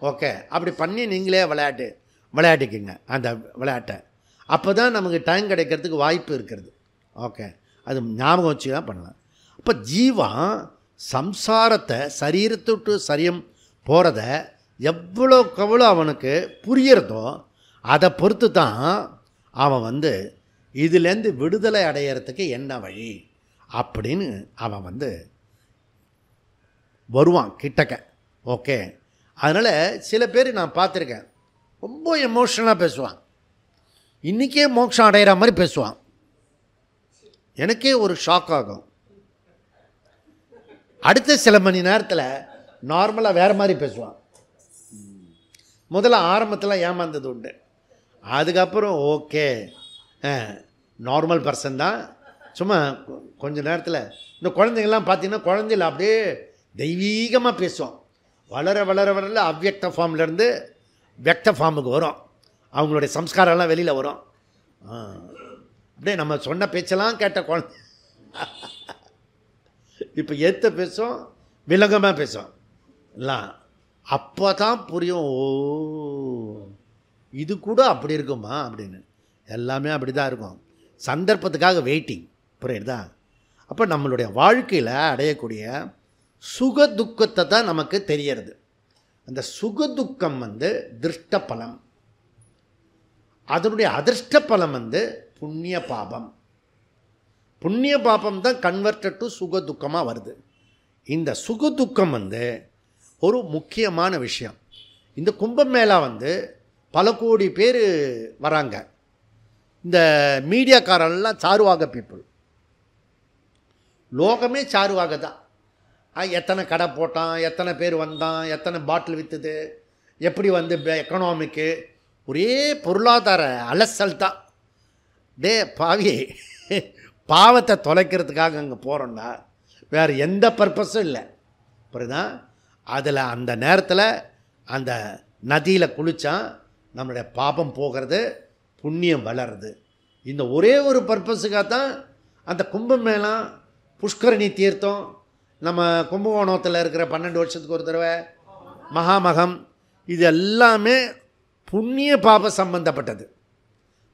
ஓகே, அப்படி பண்ணி நீங்களே விளையாடிக்குங்க அந்த விளையாட்டை. அப்போ தான் நமக்கு டைம் கிடைக்கிறதுக்கு வாய்ப்பு இருக்கிறது. ஓகே, அது ஞாபகம் வச்சு தான் பண்ணலாம். அப்போ ஜீவா சம்சாரத்தை சரீரத்தை விட்டு சரீரம் போகிறத எவ்வளோக்கெவ்வளோ அவனுக்கு புரியறதோ அதை பொறுத்து தான் அவன் வந்து இதுலேருந்து விடுதலை அடையிறதுக்கு என்ன வழி அப்படின்னு அவன் வந்து வருவான் கிட்டக்க. ஓகே, அதனால் சில பேர் நான் பார்த்துருக்கேன், ரொம்ப எமோஷ்னலாக பேசுவான், இன்றைக்கே மோட்சம் அடைகிற மாதிரி பேசுவான். எனக்கே ஒரு ஷாக் ஆகும். அடுத்த சில மணி நேரத்தில் நார்மலாக வேறு மாதிரி பேசுவான். முதல்ல ஆரம்பத்தில் ஏமாந்தது உண்டு, அதுக்கப்புறம் ஓகே நார்மல் பர்சன் தான். சும்மா கொஞ்சம் நேரத்தில் இந்த குழந்தைங்கள்லாம் பார்த்தீங்கன்னா குழந்தையில் அப்படியே தெய்வீகமாக பேசுவோம். வளர வளர வளர அவ்வியக்த ஃபார்ம்லேருந்து வியக்த ஃபார்முக்கு வரும். அவங்களுடைய சம்ஸ்காரம்லாம் வெளியில் வரும். அப்படியே நம்ம சொன்ன பேச்செல்லாம் கேட்ட குழந்தை இப்போ ஏற்ற பேசும், விலங்கமாக பேசும் இல்லை. அப்போ தான் புரியும், ஓ இது கூட அப்படி இருக்குமா அப்படின்னு. எல்லாமே அப்படி தான் இருக்கும், சந்தர்ப்பத்துக்காக வெயிட்டிங். புரியுதா? அப்போ நம்மளுடைய வாழ்க்கையில் அடையக்கூடிய சுக துக்கத்தை தான் நமக்கு தெரியறது. அந்த சுக துக்கம் திருஷ்ட பலம், அதனுடைய அதிர்ஷ்ட பலம் புண்ணிய பாபம். புண்ணிய பாபம் தான் கன்வெர்டட் டு சுக துக்கமாக வருது. இந்த சுக துக்கம் ஒரு முக்கியமான விஷயம். இந்த கும்பமேளா பல கோடி பேர் வராங்க. இந்த மீடியாக்காரெல்லாம் சாருவாக பீப்புள், லோகமே சாருவாக தான். எத்தனை கடை போட்டான், எத்தனை பேர் வந்தான், எத்தனை பாட்டில் விற்றுது, எப்படி எக்கனாமிக்கு, ஒரே பொருளாதார அலசல் தான். பாவி, பாவத்தை தொலைக்கிறதுக்காக அங்கே போகிறோன்னா வேறு எந்த பர்பஸும் இல்லை. புரியுதா? அதில் அந்த நேரத்தில் அந்த நதியில் குளித்தா நம்மளுடைய பாபம் போகிறது, புண்ணியம் வளருது. இந்த ஒரே ஒரு பர்பஸுக்காக தான் அந்த கும்பமேளா, புஷ்கரணி தீர்த்தம், நம்ம கும்பகோணத்தில் இருக்கிற 12 வருஷத்துக்கு ஒரு தடவை மகாமகம், இது எல்லாமே புண்ணிய பாப சம்பந்தப்பட்டது.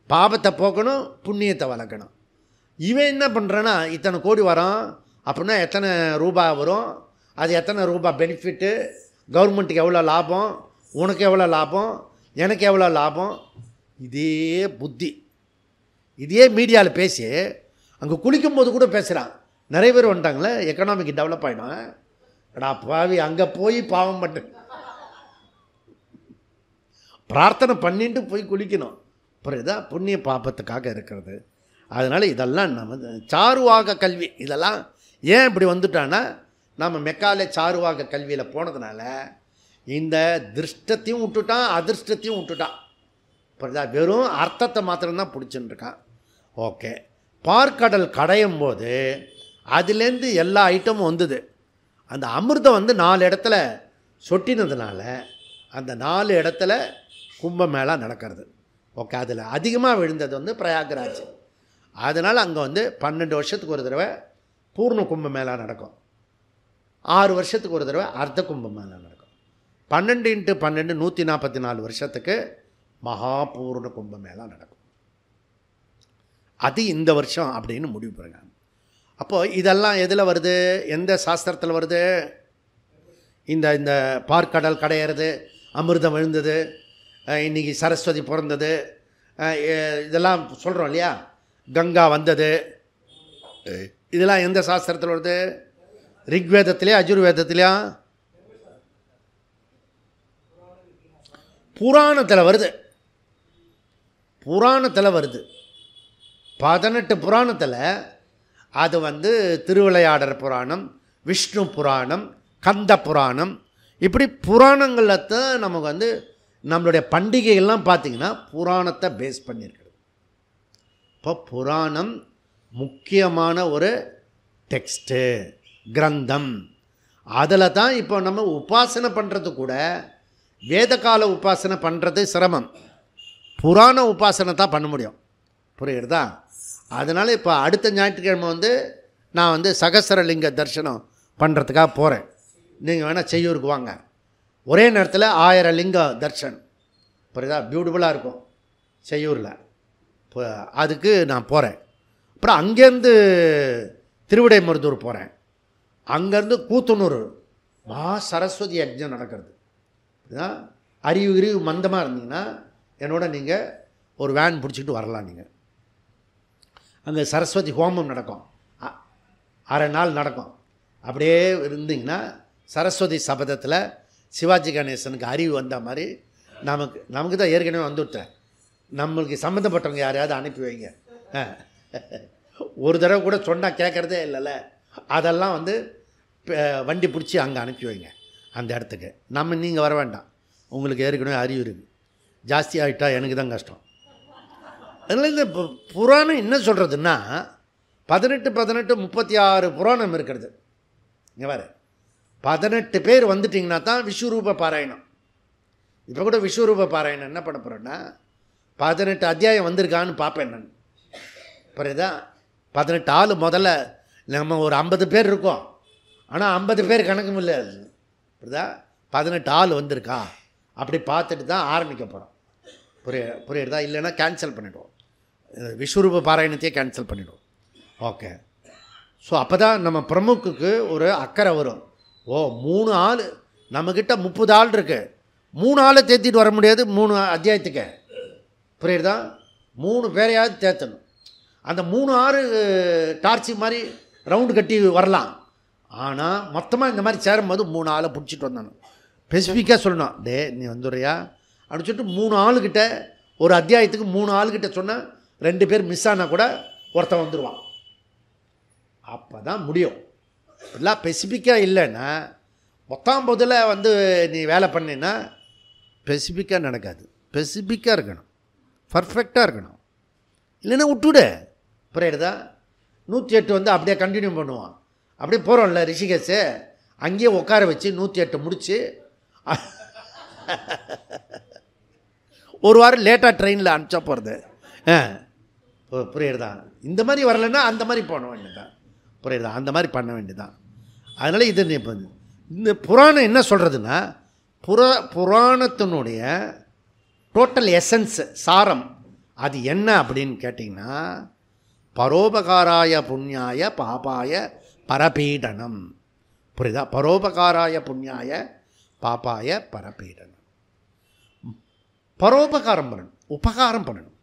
பாபத்தை போக்கணும், புண்ணியத்தை வளர்க்கணும். இவன் என்ன பண்ணுறான்னா, இத்தனை கோடி வரும் அப்படின்னா எத்தனை ரூபா வரும், அது எத்தனை ரூபா பெனிஃபிட்டு, கவர்மெண்ட்டுக்கு எவ்வளோ லாபம், உனக்கு எவ்வளோ லாபம், எனக்கு எவ்வளோ லாபம், இதே புத்தி. இதே மீடியாவில் பேசி அங்கே குளிக்கும்போது கூட பேசுகிறான். நிறைய பேர் வந்துட்டாங்களே, எக்கனாமிக் டெவலப் ஆகிடும். அடா பாவி, அங்கே போய் பாவம் பண்ணு, பிரார்த்தனை பண்ணிட்டு போய் குளிக்கணும். புரியுதா? புண்ணிய பாபத்துக்காக இருக்கிறது. அதனால் இதெல்லாம் நம்ம சாருவாக கல்வி இதெல்லாம் ஏன் இப்படி வந்துட்டான்னா, நம்ம மெக்காலே சாருவாக கல்வியில் போனதுனால இந்த திருஷ்டத்தையும் விட்டுட்டான், அதிர்ஷ்டத்தையும் விட்டுட்டான். புரியுதா? வெறும் அர்த்தத்தை மாத்திரம்தான் பிடிச்சுன்னு இருக்கான். ஓகே, பார்க்கடல் கடையும் போது அதுலேருந்து எல்லா ஐட்டமும் வந்தது. அந்த அமிர்தம் 4 இடத்துல சொட்டினதுனால அந்த 4 இடத்துல கும்பமேளா நடக்கிறது. ஓகே, அதில் அதிகமாக விழுந்தது பிரயாகராஜ். அதனால் அங்கே 12 வருஷத்துக்கு ஒரு தடவை பூர்ண கும்பமேளா நடக்கும், 6 வருஷத்துக்கு ஒரு தடவை அர்த்த கும்பமேளா நடக்கும். 12 × 12 144 வருஷத்துக்கு மகாபூர்ண கும்பமேளா நடக்கும். அது இந்த வருஷம் அப்படின்னு முடிவு பண்ணுறாங்க. அப்போது இதெல்லாம் எதில் வருது, எந்த சாஸ்திரத்தில் வருது? இந்த இந்த பார்க்கடல் கடையிறது, அமிர்தம் விழுந்தது, இன்றைக்கி சரஸ்வதி பிறந்தது, இதெல்லாம் சொல்கிறோம் இல்லையா, கங்கா வந்தது, இதெல்லாம் எந்த சாஸ்திரத்தில் வருது? ரிக்வேதத்திலையா அஜுர்வேதத்திலையா? புராணத்தில் வருது. புராணத்தில் வருது. 18 புராணத்தில் அது திருவிளையாடற் புராணம், விஷ்ணு புராணம், கந்த புராணம், இப்படி புராணங்களில் தான் நமக்கு நம்மளுடைய பண்டிகைகள்லாம் பார்த்திங்கன்னா புராணத்தை பேஸ் பண்ணியிருக்கிறது. இப்போ புராணம் முக்கியமான ஒரு டெக்ஸ்ட்டு, கிரந்தம். அதில் தான் இப்போ நம்ம உபாசனை பண்ணுறது கூட, வேதகால உபாசனை பண்ணுறது சிரமம், புராண உபாசனை தான் பண்ண முடியும். புரியுறதா? அதனால் இப்போ அடுத்த ஞாயிற்றுக்கிழமை நான் சகசரலிங்க தரிசனம் பண்ணுறதுக்காக போகிறேன். நீங்கள் வேணால் செய்யூருக்கு வாங்க, ஒரே நேரத்தில் 1000 லிங்க தர்ஷன். புரியுதா? பியூட்டிஃபுல்லாக இருக்கும் செய்யூரில். இப்போ அதுக்கு நான் போகிறேன். அப்புறம் அங்கேருந்து திருவிடைமருதூர் போகிறேன். அங்கேருந்து கூத்தனூர் சரஸ்வதி யஜ்ஞம் நடக்கிறது. அறிவு மந்தமாக இருந்தீங்கன்னா என்னோட நீங்கள் ஒரு வேன் பிடிச்சிக்கிட்டு வரலாம். நீங்கள் அங்கே சரஸ்வதி ஹோமம் நடக்கும், 1/2 நாள் நடக்கும். அப்படியே இருந்தீங்கன்னா சரஸ்வதி சபதத்தில் சிவாஜி கணேசனுக்கு அறிவு வந்த மாதிரி நமக்கு தான் ஏற்கனவே வந்துவிட்டேன். நம்மளுக்கு சம்மந்தப்பட்டவங்க யாரையாவது அனுப்பி வைங்க. ஒரு தடவை கூட சொன்னால் கேட்குறதே இல்லைல்ல, அதெல்லாம் வண்டி பிடிச்சி அங்கே அனுப்பி வைங்க அந்த இடத்துக்கு. நீங்கள் வர வேண்டாம், உங்களுக்கு ஏற்கனவே அறிவு இருக்குது. ஜாஸ்தி ஆகிட்டா எனக்கு தான் கஷ்டம். அதனால் இந்த புராணம் என்ன சொல்கிறதுன்னா 18 36 புராணம் இருக்கிறது. இங்கே வேறு 18 பேர் வந்துட்டிங்கன்னா தான் விஸ்வரூப பாராயணம். இப்போ கூட விஸ்வரூப பாராயணம் என்ன பண்ண போகிறோன்னா, 18 அத்தியாயம் வந்திருக்கான்னு பார்ப்பேன் நான். புரியுதா? 18 ஆள் முதல்ல நம்ம ஒரு 50 பேர் இருக்கோம், ஆனால் 50 பேர் கணக்கும் இல்லை. புரியுதா? 18 ஆள் வந்திருக்கா அப்படி பார்த்துட்டு தான் ஆரம்பிக்க போகிறோம். புரியுறதா? இல்லைன்னா கேன்சல் பண்ணிவிடுவோம், விஸ்வரூப பாராயணத்தையே கேன்சல் பண்ணிவிடுவோம். ஓகே. ஸோ அப்போ தான் நம்ம பிரமுக்குக்கு ஒரு அக்கறை வரும். ஓ 3 ஆள் நம்மக்கிட்ட 30 ஆள் இருக்குது, 3 ஆளை தேர்த்திட்டு வர முடியாது 3 அத்தியாயத்துக்கு. புரியுறதா? 3 பேரையாவது தேர்த்தணும். அந்த 3 6 டார்ச்சி மாதிரி ரவுண்டு கட்டி வரலாம். ஆனால் மொத்தமாக இந்த மாதிரி சேரும்போது 3 ஆளை பிடிச்சிட்டு வந்தானு ஸ்பெசிஃபிக்காக சொல்லணும். டே நீ வந்துடுறியா அப்படின்னு சொல்லிட்டு 3 ஆளுக்கிட்ட ஒரு அத்தியாயத்துக்கு 3 ஆளுக்கிட்ட சொன்னால் 2 பேர் மிஸ் ஆனால் கூட ஒருத்தன் வந்துடுவான். அப்போ தான் முடியும். இப்படிலாம் ஸ்பெசிஃபிக்காக இல்லைன்னா முதல்ல வந்து நீ வேலை பண்ணினா ஸ்பெசிஃபிக்காக நடக்காது. ஸ்பெசிஃபிக்காக இருக்கணும், பர்ஃபெக்டாக இருக்கணும், இல்லைன்னா விட்டுவிடு. புரியுறதா? 108 வந்து அப்படியே கண்டினியூ பண்ணுவான். அப்படியே போகிறோம்ல ரிஷிகேஷு, அங்கேயே உட்கார வச்சு 108 முடித்து ஒரு வாரம் லேட்டாக ட்ரெயினில் அனுப்பிச்சா போகிறது. புரியுறதா? இந்த மாதிரி வரலைன்னா அந்த மாதிரி போன வேண்டியதான். புரியுறதா? அந்த மாதிரி பண்ண வேண்டியதான். அதனால் இது இப்போ இந்த புராணம் என்ன சொல்கிறதுன்னா, புராணத்தினுடைய டோட்டல் எசன்ஸ் சாரம் அது என்ன அப்படின்னு கேட்டிங்கன்னா, பரோபகாராய புண்ணியாய பாபாய பரபீடனம். புரியுதா? பரோபகாராய புண்ணியாய பாபாய பரபீடனம். பரோபகாரம் பண்ணணும், உபகாரம் பண்ணணும்.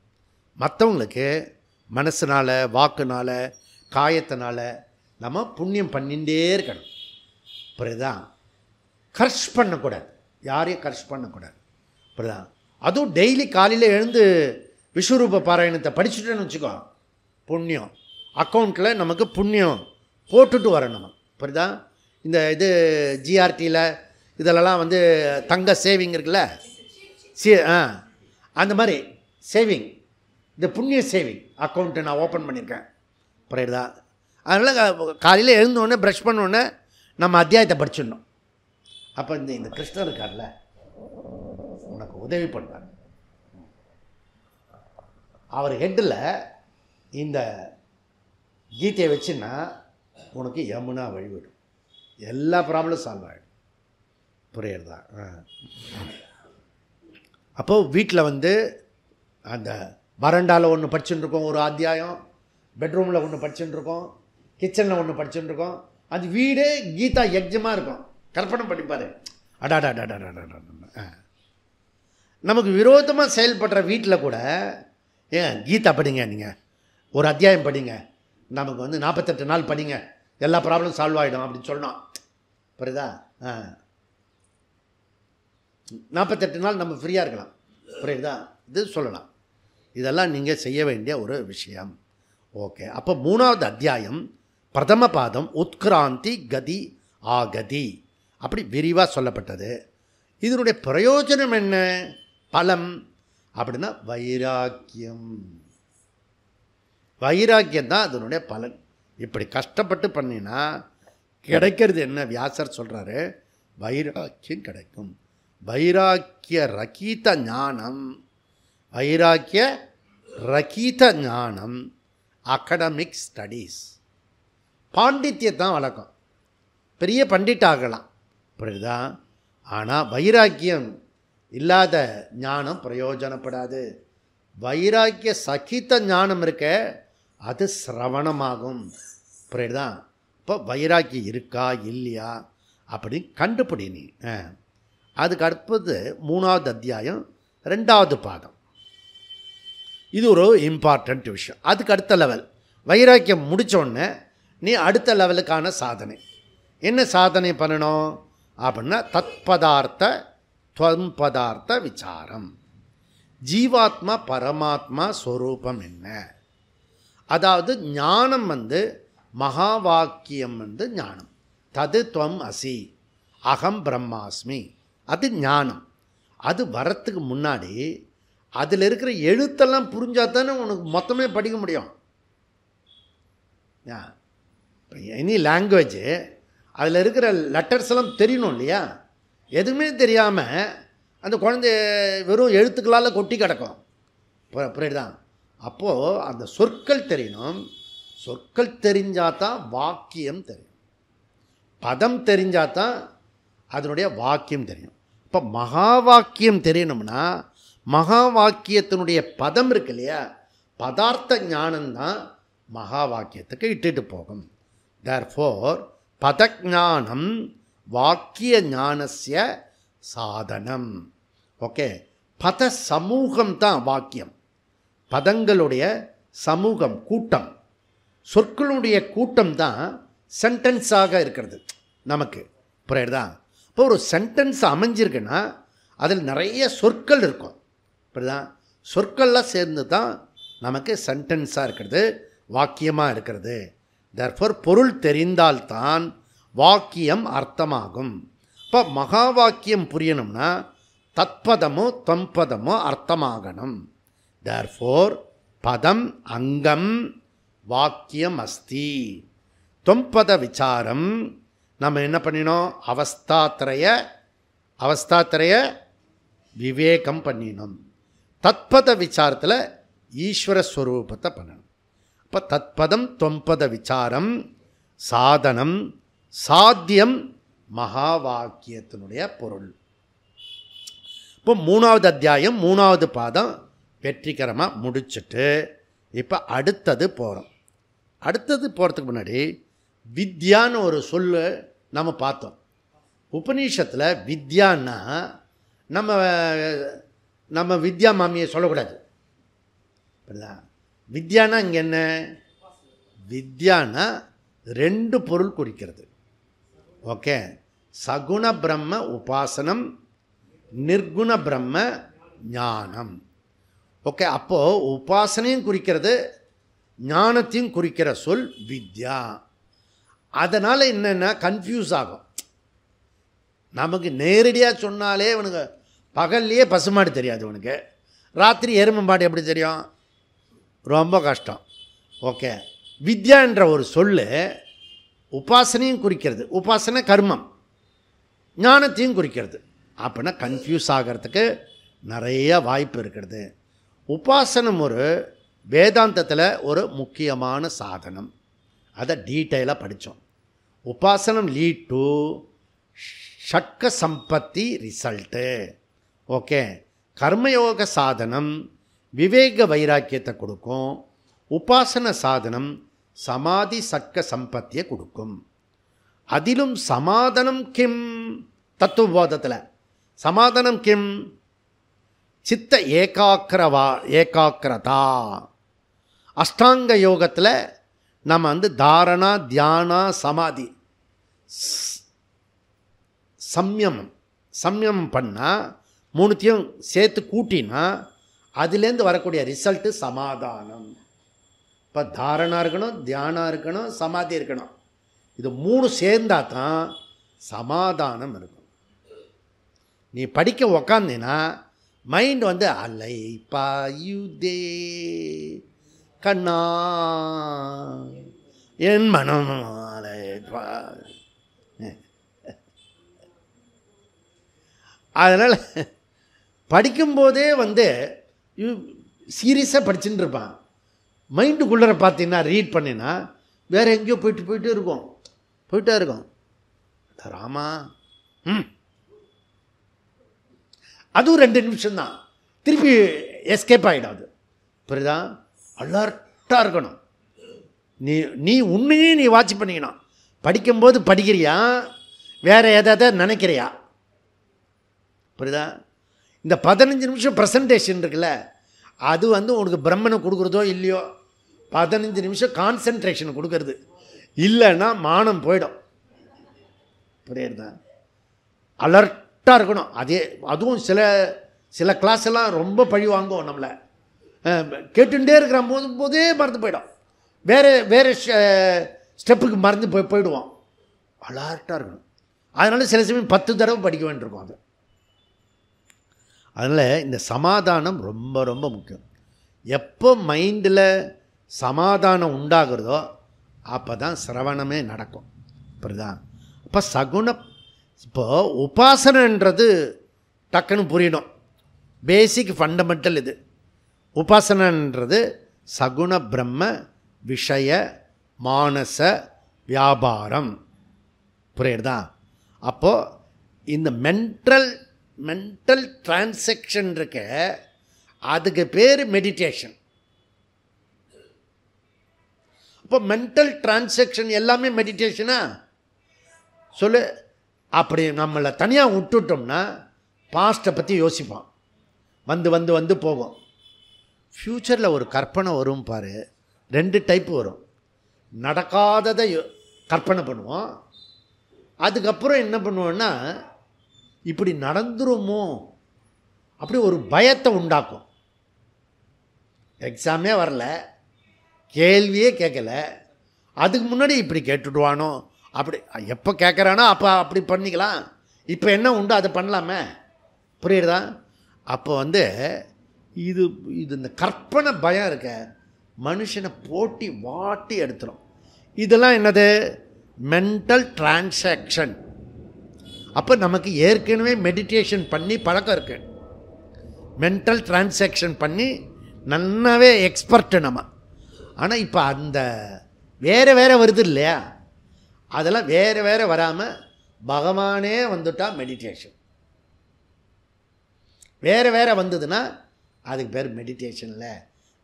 மற்றவங்களுக்கு மனசுனால் வாக்குனால் காயத்தினால நம்ம புண்ணியம் பண்ணிகிட்டே இருக்கணும். புரியுதா? கர்ஷ் பண்ணக்கூடாது, யாரையும் கர்ஷ் பண்ணக்கூடாது. புரியுதா? அதுவும் டெய்லி காலையில் எழுந்து விஸ்வரூப பாராயணத்தை படிச்சுட்டேன்னு வச்சுக்கோ, புண்ணியம் அக்கௌண்ட்டில் நமக்கு புண்ணியம் போட்டுட்டு வரணும். புரியுதா? இந்த இது ஜிஆர்டியில் இதிலலாம் வந்து தங்க சேவிங் இருக்குல்ல, அந்த மாதிரி சேவிங், இந்த புண்ணிய சேவிங் அக்கௌண்ட்டு நான் ஓப்பன் பண்ணியிருக்கேன். புரியுதா? அதனால் காலையில் எழுந்தோடனே ப்ரஷ் பண்ணோடனே நம்ம அத்தியாயத்தை படிச்சிடணும். அப்போ இந்த கிருஷ்ணர் இருக்கார்ல, உனக்கு உதவி பண்ணுவார். அவர் ஹெட்டில் இந்த கீதையை வச்சுன்னா உனக்கு யமுனா வழிவிடும், எல்லா ப்ராப்ளம் சால்வ் ஆகிடும். புரியுறதா? அப்போது வீட்டில் வந்து அந்த வறண்டாவில் ஒன்று படிச்சுட்டு இருக்கோம் ஒரு அத்தியாயம், பெட்ரூமில் ஒன்று படிச்சுட்டு இருக்கோம், கிச்சனில் ஒன்று படிச்சுட்டு இருக்கோம். அது வீடே கீதா யஜ்ஜமாக இருக்கும். கற்பனை படிப்பார். அடாடாடாடாடாடா. நமக்கு விரோதமாக செயல்படுற வீட்டில் கூட ஏன் கீதா படிங்க, நீங்கள் ஒரு அத்தியாயம் படிங்க, நமக்கு வந்து 48 நாள் படிங்க, எல்லா ப்ராப்ளம் சால்வ் ஆகிடும் அப்படின்னு சொல்லணும். புரியுதா? 48 நாள் நம்ம ஃப்ரீயாக இருக்கலாம். புரியுதா? இது சொல்லலாம். இதெல்லாம் நீங்கள் செய்ய வேண்டிய ஒரு விஷயம். ஓகே. அப்போ 3வது அத்தியாயம் பிரதம பாதம் உத்கிராந்தி கதி ஆகதி அப்படி விரிவாக சொல்லப்பட்டது. இதனுடைய பிரயோஜனம் என்ன, பலம் அப்படின்னா வைராக்கியம். வைராக்கியம் தான் அதனுடைய பலன். இப்படி கஷ்டப்பட்டு பண்ணினா கிடைக்கிறது என்ன? வியாசர் சொல்கிறாரு, வைராக்கியம் கிடைக்கும். வைராக்கிய ரகீத ஞானம், வைராக்கிய ரகீத ஞானம் அகடமிக் ஸ்டடீஸ். பாண்டித்யத்தான் வழக்கம், பெரிய பண்டிட்டாகலாம். புரியுதா? ஆனால் வைராக்கியம் இல்லாத ஞானம் பிரயோஜனப்படாது. வைராக்கிய சகித ஞானம் இருக்க அது சிரவணமாகும். புரியுதா? இப்போ வைராக்கியம் இருக்கா இல்லையா அப்படின்னு கண்டுபிடி நீ. அதுக்கு அடுத்தது 3வது அத்தியாயம் 2வது பாதம். இது ஒரு இம்பார்ட்டண்ட் விஷயம். அதுக்கு அடுத்த லெவல் வைராக்கியம் முடித்தோடனே நீ அடுத்த லெவலுக்கான சாதனை என்ன சாதனை பண்ணணும் அப்படின்னா, தத்பதார்த்த துவம் பதார்த்த விசாரம். ஜீவாத்மா பரமாத்மா ஸ்வரூபம் என்ன, அதாவது ஞானம் வந்து மகா வாக்கியம் வந்து ஞானம். தது துவம் அசி அகம் பிரம்மாஸ்மி, அது ஞானம். அது வரத்துக்கு முன்னாடி அதில் இருக்கிற எழுத்தெல்லாம் புரிஞ்சால் தானே உனக்கு மொத்தமே படிக்க முடியும். எனி லாங்குவேஜ் அதில் இருக்கிற லெட்டர்ஸ் எல்லாம் தெரியணும் இல்லையா? எதுவுமே தெரியாமல் அந்த குழந்தை வெறும் எழுத்துக்களால் கொட்டி கிடக்கும். புரியுதுதான். அப்போது அந்த சொற்கள் தெரியணும். சொற்கள் தெரிஞ்சால் தான் வாக்கியம் தெரியும். பதம் தெரிஞ்சால் தான் அதனுடைய வாக்கியம் தெரியும். இப்போ மகா வாக்கியம் தெரியணும்னா மகா வாக்கியத்தினுடைய பதம் இருக்கு இல்லையா, பதார்த்த ஞானம்தான் மகா வாக்கியத்துக்கு இட்டுட்டு போகும். தேர்ஃபோர் பதஞானம் வாக்கிய ஞானஸ்ய சாதனம். ஓகே, பத சமூகம் தான் வாக்கியம். பதங்களுடைய சமூகம், கூட்டம், சொற்களுடைய கூட்டம் தான் சென்டென்ஸாக இருக்கிறது நமக்கு. புரியுதா? இப்போ ஒரு சென்டென்ஸ் அமைஞ்சிருக்குன்னா அதில் நிறைய சொற்கள் இருக்கும். புரியுதா? சொற்கள்லாம் சேர்ந்து தான் நமக்கு சென்டென்ஸாக இருக்கிறது, வாக்கியமாக இருக்கிறது. தேர்ஃபோர் பொருள் தெரிந்தால்தான் வாக்கியம் அர்த்தமாகும். இப்போ மகா வாக்கியம் புரியணும்னா தத்பதமோ தொம்பதமோ அர்த்தமாகணும். தேர்ஃபோர் பதம் அங்கம் வாக்கியம் அஸ்தி. தொம்பத விசாரம் நம்ம என்ன பண்ணினோம், அவஸ்தாத்திரய விவேகம் பண்ணினோம். தத்பத விசாரத்தில் ஈஸ்வரஸ்வரூபத்தை பண்ணணும். இப்போ தத்பதம் தொம்பத விசாரம் சாதனம் சாத்தியம் மகா வாக்கியத்தினுடைய பொருள். இப்போ 3வது அத்தியாயம் 3வது பாதம் வெற்றிகரமாக முடிச்சுட்டு இப்போ அடுத்தது போகிறோம். அடுத்தது போகிறதுக்கு முன்னாடி வித்யான்னு ஒரு சொல் நம்ம பார்த்தோம். உபநிஷத்தில் வித்யான்னா நம்ம வித்யா மாமியை சொல்லக்கூடாது. வித்யானா இங்கே என்ன, வித்யானா 2 பொருள் குறிக்கிறது. ஓகே, சகுண பிரம்ம உபாசனம், நிர்குண பிரம்ம ஞானம். ஓகே, அப்போது உபாசனையும் குறிக்கிறது ஞானத்தையும் குறிக்கிற சொல் வித்யா. அதனால் என்னென்னா கன்ஃபியூஸ் ஆகும். நமக்கு நேரடியாக சொன்னாலே இவனுக்கு பகல்லையே பசுமாடு தெரியாது, இவனுக்கு ராத்திரி எருமம்பாடு எப்படி தெரியும், ரொம்ப கஷ்டம். ஓகே, வித்யா என்ற ஒரு சொல் உபாசனையும் குறிக்கிறது, உபாசனை கர்மம், ஞானத்தையும் குறிக்கிறது. அப்படின்னா கன்ஃபியூஸ் ஆகிறதுக்கு நிறைய வாய்ப்பு இருக்கிறது. உபாசனம் ஒரு வேதாந்தத்தில் ஒரு முக்கியமான சாதனம். அதை டீட்டெயிலாக படித்தோம். உபாசனம் லீட் டு ஷட்க சம்பத்தி ரிசல்ட்டு. ஓகே, கர்மயோக சாதனம் விவேக வைராக்கியத்தை கொடுக்கும். உபாசன சாதனம் சமாதி சட்க சம்பத்தியை கொடுக்கும். அதிலும் சமாதானம் கிம், தத்துவபோதத்தில் சமாதானம் கிம், சித்த ஏகாக்கிரதா. அஷ்டாங்க யோகத்தில் நம்ம தாரணா தியானா சமாதி சம்யமம் பண்ணால் 3த்தையும் சேர்த்து கூட்டினா அதுலேருந்து வரக்கூடிய ரிசல்ட்டு சமாதானம். இப்போ தாரணா இருக்கணும், தியானம் இருக்கணும், சமாதி இருக்கணும். இது 3 சேர்ந்தால் தான் சமாதானம் இருக்கும். நீ படிக்க உக்காந்தீன்னா மைண்ட் அலை பாயுதே கண்ணா என் மனம் அலை பா. அதனால் படிக்கும்போதே சீரியஸாக படிச்சுட்டு இருப்பான். மைண்டுக்குள்ளே பார்த்தீங்கன்னா ரீட் பண்ணினா வேறு எங்கேயோ போயிட்டே இருக்கும். ராமா அதுவும் 2 நிமிஷம்தான், திருப்பி எஸ்கேப் ஆகிடாது. புரியுதா? அலர்ட்டாக இருக்கணும். நீ உண்மையே நீ வாட்ச் பண்ணிக்கணும். படிக்கும்போது படிக்கிறியா, வேறு எதாவது நினைக்கிறியா? புரியுதா? இந்த 15 நிமிஷம் ப்ரெசன்டேஷன் இருக்குல்ல, அது உனக்கு பிரம்மனை கொடுக்குறதோ இல்லையோ, 15 நிமிஷம் கான்சன்ட்ரேஷன் கொடுக்கறது. இல்லைன்னா மானம் போயிடும். புரியுதா? அலர்ட்டாக இருக்கணும். அதுவும் சில கிளாஸ் எல்லாம் ரொம்ப பழி வாங்குவோம் நம்மளை. கேட்டுட்டே இருக்கிற போதே மறந்து போயிடும். வேறு ஸ்டெப்புக்கு மறந்து போயிடுவோம். அலர்ட்டாக இருக்கணும். அதனால் சில சமயம் 10 தடவை படிக்க வேண்டியிருக்கும். அதனால் இந்த சமாதானம் ரொம்ப ரொம்ப முக்கியம். எப்போ மைண்டில் சமாதானம் உண்டாகிறதோ அப்போ தான் சிரவணமே நடக்கும். புரியுதா? அப்போ இப்போது உபாசனைன்றது டக்குன்னு புரியணும். பேசிக் ஃபண்டமெண்டல் இது. உபாசனன்றது சகுண பிரம்ம விஷய மானச வியாபாரம். புரியுறதா? அப்போது இந்த மென்டல் டிரான்சாக்ஷன் இருக்க, அதுக்கு பேர் மெடிடேஷன். இப்போ மென்டல் டிரான்சாக்ஷன் எல்லாமே மெடிடேஷனா சொல்லு. அப்படி நம்மளை தனியாக விட்டுட்டோம்னா பாஸ்ட்டை பற்றி யோசிப்பான், வந்து வந்து வந்து போகும். ஃப்யூச்சரில் ஒரு கற்பனை வரும் பாரு. 2 டைப்பு வரும். நடக்காததை கற்பனை பண்ணுவோம். அதுக்கப்புறம் என்ன பண்ணுவோன்னா, இப்படி நடந்துருமோ அப்படி ஒரு பயத்தை உண்டாக்கும். எக்ஸாமே வரல, கேள்வியே கேட்கல, அதுக்கு முன்னாடி இப்படி கேட்டுடுவானோ, அப்படி எப்போ கேட்குறானோ அப்போ அப்படி பண்ணிக்கலாம். இப்போ என்ன உண்டோ அதை பண்ணலாமே. புரியுறதா? அப்போ இது இந்த கற்பனை பயம் இருக்க மனுஷனை போட்டி வாட்டி எடுத்துரும். இதெல்லாம் என்னது? Mental transaction. அப்போ நமக்கு ஏற்கனவே மெடிடேஷன் பண்ணி பழக்கம் இருக்கு. மென்டல் டிரான்சாக்ஷன் பண்ணி நல்லாவே எக்ஸ்பர்ட்டு நம்ம. ஆனால் இப்போ அந்த வேறு வேறு வருது இல்லையா, அதெல்லாம் வேறு வேறு வராமல் பகவானே வந்துட்டா மெடிடேஷன். வேறு வேறு வந்ததுன்னா அதுக்கு பேர் மெடிடேஷன் இல்லை,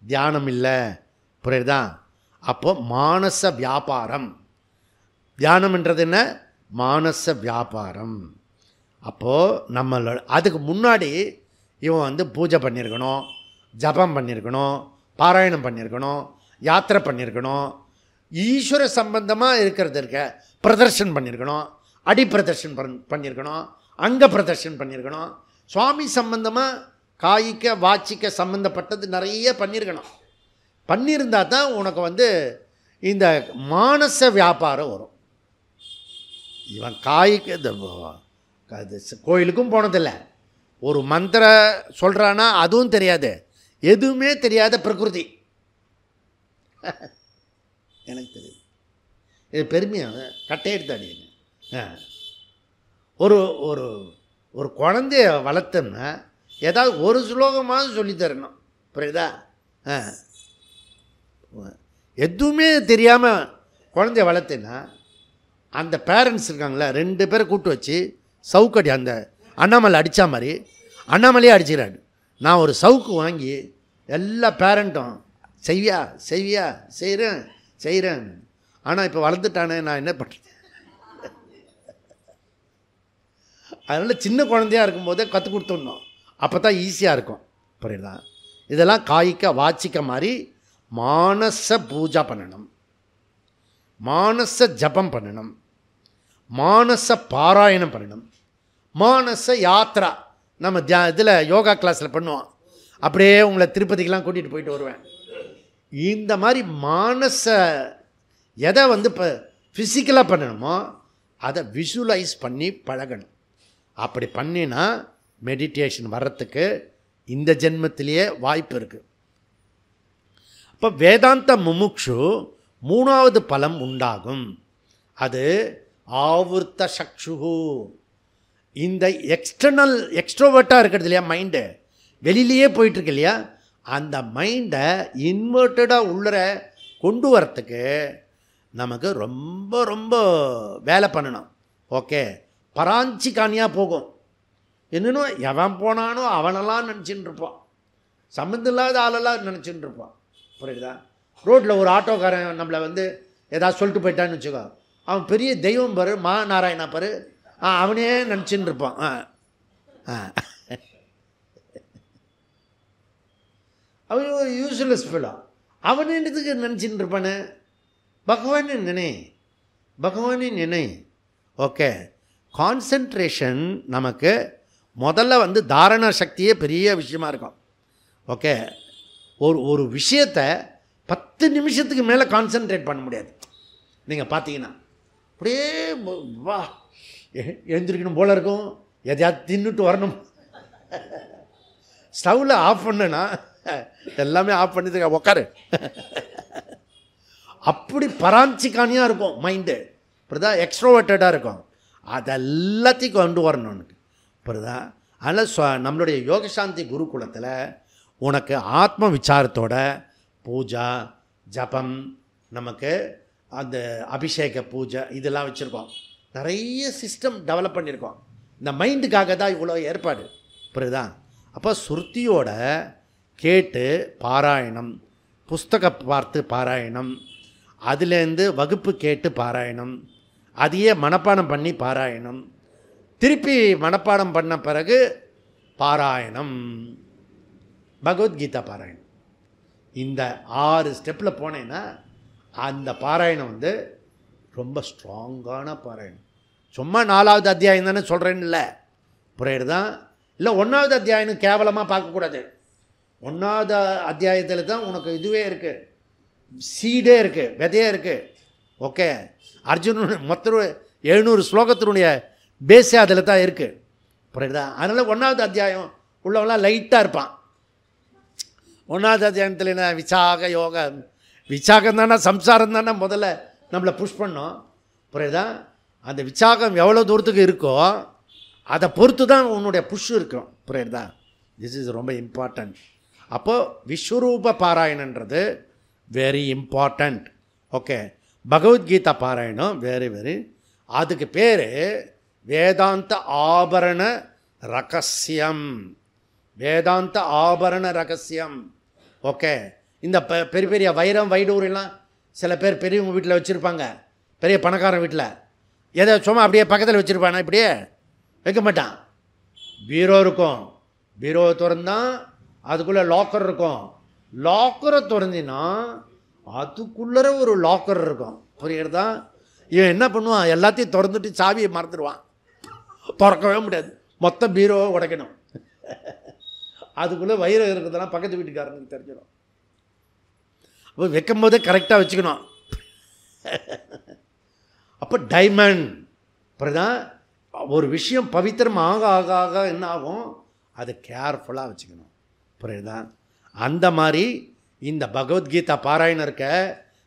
தியானம் இல்லை. புரியுதா? அப்போது மானச வியாபாரம். தியானம்ன்றது என்ன? மானச வியாபாரம். அப்போது நம்மளோட அதுக்கு முன்னாடி இவன் பூஜை பண்ணியிருக்கணும், ஜபம் பண்ணியிருக்கணும், பாராயணம் பண்ணியிருக்கணும், யாத்திரை பண்ணியிருக்கணும், ஈஸ்வர சம்பந்தமாக இருக்கிறது பிரதர்ஷன் பண்ணியிருக்கணும், அடி பிரதர்ஷன் பண்ணியிருக்கணும், அங்க பிரதர்ஷன் பண்ணியிருக்கணும், சுவாமி சம்பந்தமாக காய்க்க வாச்சிக்க சம்பந்தப்பட்டது நிறைய பண்ணியிருக்கணும். பண்ணியிருந்தால் தான் உனக்கு இந்த மானச வியாபாரம் வரும். இவன் காய்க்கு கோயிலுக்கும் போனதில்லை, ஒரு மந்திர சொல்கிறானா அதுவும் தெரியாது, எதுவுமே தெரியாத பிரகிருதி. எனக்கு தெரியுது, இது பெருமையாக கட்டை எடுத்தாடிங்க. ஒரு ஒரு ஒரு குழந்தைய வளர்த்தோம்னா ஏதாவது ஒரு ஸ்லோகமாவது சொல்லித்தரணும். புரியுதா? எதுவுமே தெரியாமல் குழந்தைய வளர்த்தேன்னா அந்த பேரண்ட்ஸ் இருக்காங்களா, 2 பேரை கூப்பிட்டு வச்சு சவுக்கடி, அந்த அண்ணாமலை அடித்தா மாதிரி அண்ணாமலையே அடிச்சுக்கிறாரு. நான் ஒரு சவுக்கு வாங்கி எல்லா பேரண்ட்டும் செய்வியா செய்வியா செய்கிறேன். ஆனால் இப்போ வளர்ந்துட்டானே, நான் என்ன பண்ணுறேன்? அதனால் சின்ன குழந்தையாக இருக்கும்போதே கற்றுக் கொடுத்துடணும், அப்போ தான் ஈஸியாக இருக்கும். புரியுதா? இதெல்லாம் காய்க்க வாச்சிக்க மாதிரி மானச பூஜா பண்ணணும், மானச ஜபம் பண்ணணும், மானச பாராயணம் பண்ணணும், மானச யாத்ரா. நம்ம இதில் யோகா கிளாஸில் பண்ணுவோம், அப்படியே உங்களை திருப்பதிக்கெலாம் கூட்டிகிட்டு போயிட்டு வருவேன். இந்த மாதிரி மானச எதை இப்போ ஃபிசிக்கலாக பண்ணணுமோ அதை விஷுவலைஸ் பண்ணி பழகணும். அப்படி பண்ணினா மெடிடேஷன் வர்றதுக்கு இந்த ஜென்மத்திலேயே வாய்ப்பு இருக்குது. இப்போ வேதாந்த முமுக்ஷு 3வது பலம் உண்டாகும். அது ஆவர்த்த சக்ஷு. இந்த எக்ஸ்ட்ரோவர்ட்டாக இருக்கிறது இல்லையா, மைண்டு வெளியிலேயே போயிட்டுருக்கு இல்லையா, அந்த மைண்டை இன்வெர்ட்டடாக உள்ளர கொண்டு வரத்துக்கு நமக்கு ரொம்ப ரொம்ப வேலை பண்ணணும். ஓகே, பராஞ்சி காணியாக போகும். என்னென்னு எவன் போனானோ அவனெல்லாம் நினச்சின்னு இருப்பான், சம்மந்தம் இல்லாத ஆளெல்லாம் நினச்சின்னு இருப்பான். புரியுதா? ரோட்டில் ஒரு ஆட்டோக்காரன் நம்மளை ஏதாவது சொல்லிட்டு போயிட்டான்னு வச்சுக்கோ, அவன் பெரிய தெய்வம் பாரு, மா நாராயணா பாரு, அவனே நினச்சின்னு இருப்பான். அவன் ஒரு யூஸ்லெஸ் ஃபெலோ. அவன் என்னதுக்கு நினச்சின்னு இருப்பானே? பகவானே நினை. ஓகே, கான்சன்ட்ரேஷன் நமக்கு முதல்ல தாரண சக்தியே பெரிய விஷயமா இருக்கும். ஓகே, ஒரு விஷயத்தை 10 நிமிஷத்துக்கு மேலே கான்சன்ட்ரேட் பண்ண முடியாது. நீங்கள் பார்த்தீங்கன்னா அப்படியே வா எழுந்திருக்கணும் போல இருக்கும், எதையாவது தின்னுட்டு வரணும். ஸ்டவ்வில் ஆஃப் பண்ணுனா எல்லாமே ஆஃப் பண்ணி உக்காரு. அப்படி பராஞ்சிக்கானியாக இருக்கும் மைண்டு. புரியுதா? எக்ஸ்ட்ரோவர்ட்டடாக இருக்கும். அதெல்லாத்தையும் கொண்டு வரணும். புரியுதா? அதனால் நம்மளுடைய யோகசாந்தி குருகுலத்தில் உனக்கு ஆத்ம விசாரத்தோட பூஜா ஜபம், நமக்கு அந்த அபிஷேக பூஜை இதெல்லாம் வச்சுருக்கோம். நிறைய சிஸ்டம் டெவலப் பண்ணியிருக்கோம். இந்த மைண்டுக்காக தான் இவ்வளோ ஏற்பாடு, புரியுதா? அப்போ சுருத்தியோட கேட்டு பாராயணம், புஸ்தகம் பார்த்து பாராயணம், அதுலேருந்து வகுப்பு கேட்டு பாராயணம், அதையே மனப்பாடம் பண்ணி பாராயணம், திருப்பி மனப்பாடம் பண்ண பிறகு பாராயணம், பகவத்கீதா பாராயணம். இந்த 6 ஸ்டெப்பில் போனேன்னா அந்த பாராயணம் வந்து ரொம்ப ஸ்ட்ராங்கான பாராயணம். சும்மா 4வது அத்தியாயம் தானே சொல்கிறேன்னு இல்லை, புரியுதுதான்? இல்லை 1வது அத்தியாயம் கேவலமாக பார்க்கக்கூடாது. 1வது அத்தியாயத்தில் தான் உனக்கு இதுவே இருக்குது, சீடே இருக்குது, விதையே இருக்குது. ஓகே, அர்ஜுனன் மொத்தம் 700 ஸ்லோகத்தினுடைய பேஸே அதில் தான் இருக்குது, புரியுதா? அதனால் 1வது அத்தியாயம் உள்ளவங்களாம் லைட்டாக இருப்பான். 1வது அத்தியாயத்தில் என்ன விசாக யோகம், விசாகம் தானே, சம்சாரம் தானே முதல்ல நம்மளை புஷ் பண்ணோம், புரியுதா? அந்த விசாகம் எவ்வளோ தூரத்துக்கு இருக்கோ அதை பொறுத்து தான் உன்னுடைய புஷ் இருக்கும், புரியுதா? திஸ் இஸ் ரொம்ப இம்பார்ட்டண்ட். அப்போது விஸ்வரூப பாராயணன்றது வெரி இம்பார்ட்டண்ட். ஓகே, பகவத்கீதா பாராயணம் வெரி வெரி, அதுக்கு பேர் வேதாந்த ஆபரண ரகசியம், வேதாந்த ஆபரண ரகசியம். ஓகே, இந்த பெரிய பெரிய வைரம் வைடூரெல்லாம் சில பேர் பெரியவங்க வீட்டில் வச்சுருப்பாங்க, பெரிய பணக்காரன் வீட்டில். எதை சும்மா அப்படியே பக்கத்தில் வச்சுருப்பானா? இப்படியே வைக்க மாட்டான். பீரோ இருக்கும், பீரோவை திறந்தான் அதுக்குள்ளே லாக்கர் இருக்கும், லாக்கரை திறந்தினா அதுக்குள்ளே ஒரு லாக்கர் இருக்கும், புரியுறதா? இவன் என்ன பண்ணுவான், எல்லாத்தையும் திறந்துட்டு சாவியை மறந்துடுவான், திறக்கவே முடியாது, மொத்தம் பீரோவை உடைக்கணும். அதுக்குள்ளே வைரம் இருக்கிறதெல்லாம் பக்கத்து வீட்டுக்காரனுக்கு தெரிஞ்சிடும். அப்போ வைக்கும் போதே கரெக்டாக வச்சுக்கணும். அப்போ டைமண்ட், அப்புறம் ஒரு விஷயம் பவித்திரம் ஆக ஆக ஆக என்ன ஆகும், அதை கேர்ஃபுல்லாக வச்சுக்கணும், புரியுதா? அந்த மாதிரி இந்த பகவத்கீதா பாராயணம் இருக்க,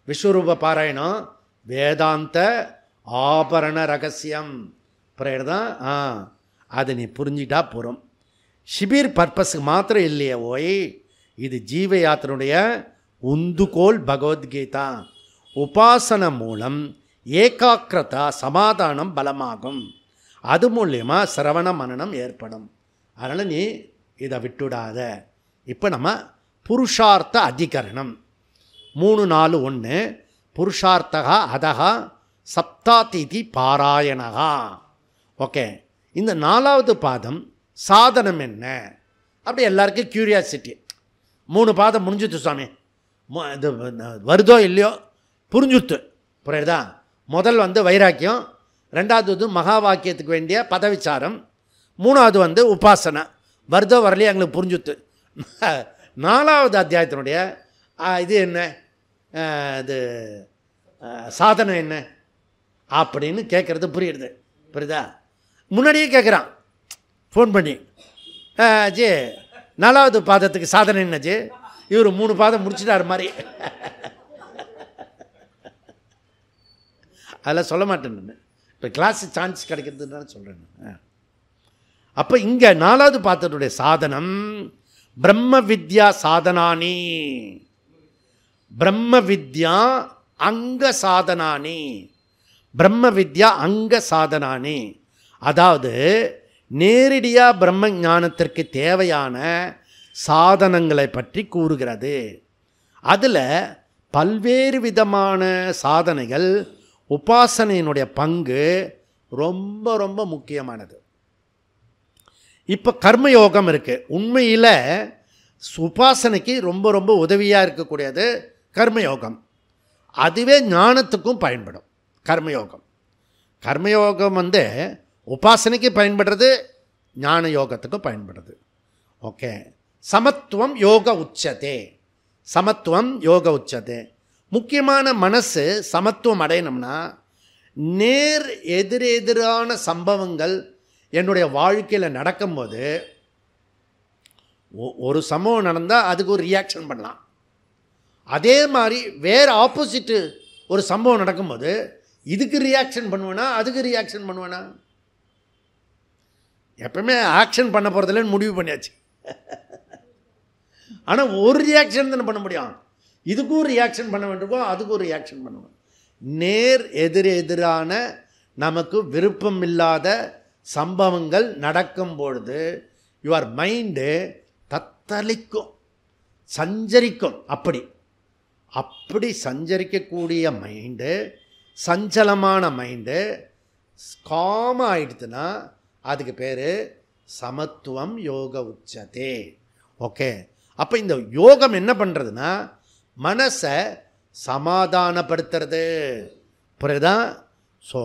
விஸ்வரூப பாராயணம் வேதாந்த ஆபரண ரகசியம், புரியுதா? அதை நீ புரிஞ்சிட்டா போகிறோம். ஷிபிர் பர்பஸுக்கு மாத்திரம் இல்லையே ஓய், இது ஜீவ யாத்திரையுடைய உந்துகோல் பகவத்கீதா. உபாசனை மூலம் ஏகாக்கிரதா சமாதானம் பலமாகும், அது மூலியமாக சிரவண மனனம் ஏற்படும். அதனால் நீ இதை விட்டுடாத. இப்போ நம்ம புருஷார்த்த அதிகரணம் 3.4.1 புருஷார்த்தகா அதகா சப்தாதிதி பாராயணகா. ஓகே, இந்த 4வது பாதம் சாதனம் என்ன, அப்படி எல்லாருக்கும் க்யூரியாசிட்டி. 3 பாதம் முடிஞ்சுத்து சுவாமி, இது வருதோ இல்லையோ புரிஞ்சுத்து, புரியுதா? முதல் வந்து வைராக்கியம், 2வது மகா வாக்கியத்துக்கு வேண்டிய பதவிச்சாரம், 3வது உபாசனை. வருதோ வரலையோ எங்களுக்கு புரிஞ்சுத்து. 4வது அத்தியாயத்தினுடைய இது என்ன, இது சாதனை என்ன அப்படின்னு கேட்குறது புரியுது, புரியுதா? முன்னாடியே கேட்குறான் ஃபோன் பண்ணி, ஜி 4வது பாதத்துக்கு சாதனை என்னச்சு, இவர் 3 பாதம் முடிச்சிட்டாரு மாதிரி. அதெல்லாம் சொல்ல மாட்டேன் நான், இப்போ கிளாஸு சான்ஸ் கிடைக்கிறதுனால சொல்கிறேன். அப்போ இங்கே 4வது பாதத்துடைய சாதனம் பிரம்ம வித்யா சாதனானி, பிரம்ம வித்யா அங்க சாதனானி, பிரம்ம வித்யா அங்க சாதனானி. அதாவது நேரடியாக பிரம்ம ஞானத்திற்கு தேவையான சாதனங்களை பற்றி கூறுகிறது. அதில் பல்வேறு விதமான சாதனைகள், உபாசனையினுடைய பங்கு ரொம்ப ரொம்ப முக்கியமானது. இப்போ கர்மயோகம் இருக்குது. உண்மையில் உபாசனைக்கு ரொம்ப ரொம்ப உதவியாக இருக்கக்கூடியது கர்மயோகம். அதுவே ஞானத்துக்கும் பயன்படும் கர்மயோகம். கர்மயோகம் உபாசனைக்கு பயன்படுறது, ஞான யோகத்துக்கும் பயன்படுறது. ஓகே, சமத்துவம் யோக உச்சதே, சமத்துவம் யோக உச்சதே. முக்கியமான மனசு சமத்துவம் அடையணும்னா நேர் எதிரெதிரான சம்பவங்கள் என்னுடைய வாழ்க்கையில் நடக்கும்போது, ஒரு சம்பவம் நடந்தால் அதுக்கு ஒரு ரியாக்ஷன் பண்ணலாம். அதே மாதிரி வேறு ஆப்போசிட்டு ஒரு சம்பவம் நடக்கும்போது இதுக்கு ரியாக்ஷன் பண்ணுவேனா அதுக்கு ரியாக்ஷன் பண்ணுவேனா? எப்பவுமே ஆக்ஷன் பண்ண போகிறதில்லன்னு முடிவு பண்ணியாச்சு. ஆனால் ஒரு ரியாக்ஷன் தானே பண்ண முடியும். இதுக்கும் ரியாக்ஷன் பண்ண வேண்டியிருக்கோம், அதுக்கும் ரியாக்ஷன் பண்ணணும். நேர் எதிரான நமக்கு விருப்பம் இல்லாத சம்பவங்கள் நடக்கும் பொழுது யுவர் மைண்டு தத்தளிக்கும், சஞ்சரிக்கும். அப்படி சஞ்சரிக்கக்கூடிய மைண்டு, சஞ்சலமான மைண்டு காம ஆயிடுத்துன்னா அதுக்கு பேர் சமத்துவம் யோக உச்சதே. ஓகே, அப்போ இந்த யோகம் என்ன பண்ணுறதுன்னா மனசை சமாதானப்படுத்துறது. புரியுதா? ஸோ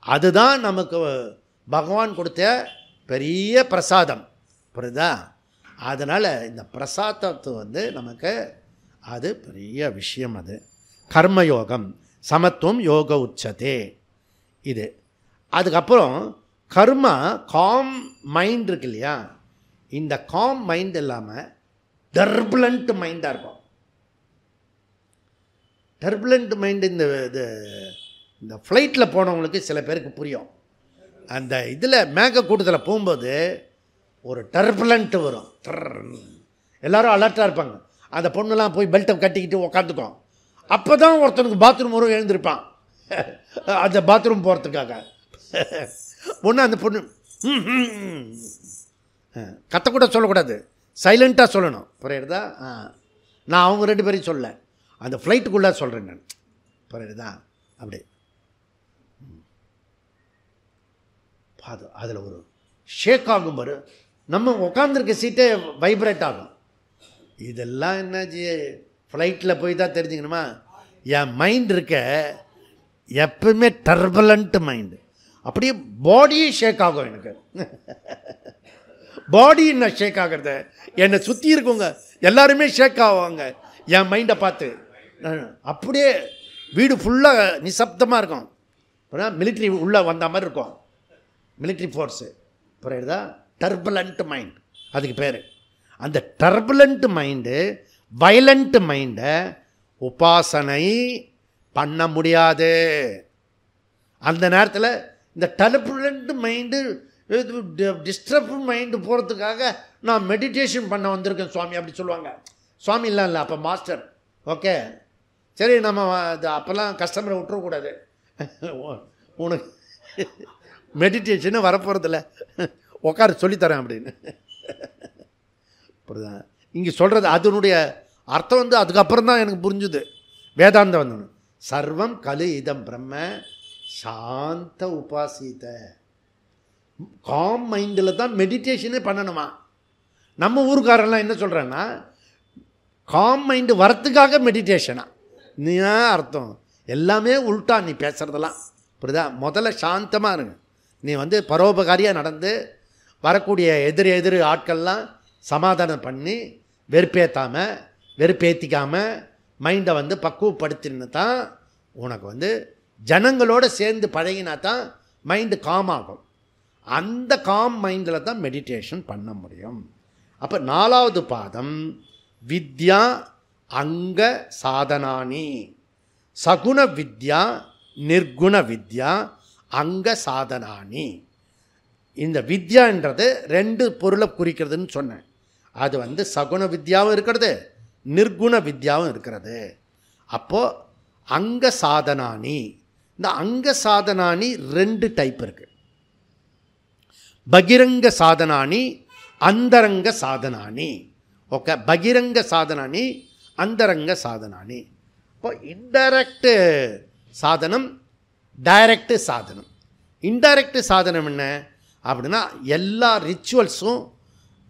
அதுதான் நமக்கு பகவான் கொடுத்த பெரிய பிரசாதம். புரியுதா? அதனால் இந்த பிரசாதத்தை நமக்கு அது பெரிய விஷயம். அது கர்மயோகம், சமத்துவம் யோக உச்சதே இது. அதுக்கப்புறம் கர்மா, காம் மைண்ட் இருக்கு இல்லையா, இந்த காம் மைண்ட் இல்லாமல் டர்புலண்ட் மைண்டாக இருக்கும். டர்புலண்ட் மைண்டு இந்த ஃப்ளைட்டில் போனவங்களுக்கு சில பேருக்கு புரியும். அந்த இதில் மேக கூட்டத்தில் போகும்போது ஒரு டர்புலண்ட் வரும், எல்லோரும் அலர்ட்டாக இருப்பாங்க. அந்த பொண்ணுலாம் போய் பெல்ட்டை கட்டிக்கிட்டு உக்காந்துக்கும். அப்போ தான் ஒருத்தனுக்கு பாத்ரூம் வரும், எழுந்திருப்பான் அந்த பாத்ரூம் போகிறதுக்காக. ஒன்று அந்த பொண்ணு கத்தக்கூட சொல்லக்கூடாது, சைலண்ட்டாக சொல்லணும். புரியுறதா? நான் அவங்க 2 பேரையும் சொல்ல, அந்த ஃப்ளைட்டுக்குள்ளே சொல்கிறேன் நான். புரியுறதா? அப்படி அது அதில் ஒரு ஷேக் ஆகும் பாரு, நம்ம உட்காந்துருக்க சீட்டே வைப்ரேட் ஆகும். இதெல்லாம் என்னாச்சு, ஃப்ளைட்டில் போய் தான் தெரிஞ்சுக்கணுமா? என் மைண்ட் இருக்க எப்பவுமே டர்புலண்ட் மைண்டு. அப்படியே பாடியே ஷேக் ஆகும் எனக்கு. பாடி என்ன ஷேக் ஆகிறது, என்னை சுற்றி இருக்கவங்க எல்லாருமே ஷேக் ஆவாங்க என் மைண்டை பார்த்து. அப்படியே வீடு ஃபுல்லாக நிசப்தமாக இருக்கும். மிலிட்ரி உள்ளே வந்த மாதிரி இருக்கும், மிலிட்ரி ஃபோர்ஸு. புரியுதா? டர்புலண்ட் மைண்ட் அதுக்கு பேர். அந்த டர்புலண்ட் மைண்டு, வயலண்ட் மைண்டை உபாசனை பண்ண முடியாது. அந்த நேரத்தில் இந்த டர்புலண்ட் மைண்டு, டிஸ்டர்ப் மைண்டு போகிறதுக்காக நான் மெடிடேஷன் பண்ண வந்திருக்கேன் சுவாமி அப்படி சொல்லுவாங்க. சுவாமிலாம் இல்லை, அப்போ மாஸ்டர். ஓகே, சரி, நம்ம அப்போல்லாம் கஸ்டமரை விட்டுறக்கூடாது, உனக்கு மெடிடேஷனு வரப்போகிறதில்ல, உட்கார சொல்லித்தரேன் அப்படின்னு. புரியுதா? இங்கே சொல்கிறது அதனுடைய அர்த்தம் அதுக்கப்புறம் தான் எனக்கு புரிஞ்சுது. வேதாந்தம் வந்தோன்னு சர்வம் கலு இதம் பிரம்ம சாந்த உபாசித. காம் மைண்டில் தான் மெடிடேஷனே பண்ணணுமா. நம்ம ஊருக்காரெல்லாம் என்ன சொல்கிறேன்னா, காம் மைண்டு வரத்துக்காக மெடிடேஷனா? நீ அர்த்தம் எல்லாமே உள்டா நீ பேசுகிறதெல்லாம். புரியுதா? முதல்ல சாந்தமாக இருங்க. நீ பரோபகாரியாக நடந்து வரக்கூடிய எதிர் ஆட்கள்லாம் சமாதானம் பண்ணி வெறுப்பேற்றிக்காமல் மைண்டை பக்குவப்படுத்தின்னு தான் உனக்கு ஜனங்களோடு சேர்ந்து பழகினா தான் மைண்டு காம் ஆகும். அந்த காம் மைண்டில் தான் மெடிடேஷன் பண்ண முடியும். அப்போ 4வது பாதம் வித்யா அங்க சாதனானி. சகுண வித்யா, நிர்குண வித்யா, அங்க சாதனானி. இந்த வித்யான்றது 2 பொருளை குறிக்கிறதுன்னு சொன்னேன். அது சகுண வித்யாவும் இருக்கிறது, நிர்குண வித்யாவும் இருக்கிறது. அப்போது அங்க சாதனானி, இந்த அங்க சாதனானி 2 டைப் இருக்குது. பகிரங்க சாதனானி, அந்தரங்க சாதனானி. ஓகே, பகிரங்க சாதனானி, அந்தரங்க சாதனானி. இப்போ இன்டைரக்ட் சாதனம், டைரக்ட் சாதனம். இன்டைரக்ட் சாதனம் என்ன அப்படின்னா, எல்லா ரிச்சுவல்ஸும்,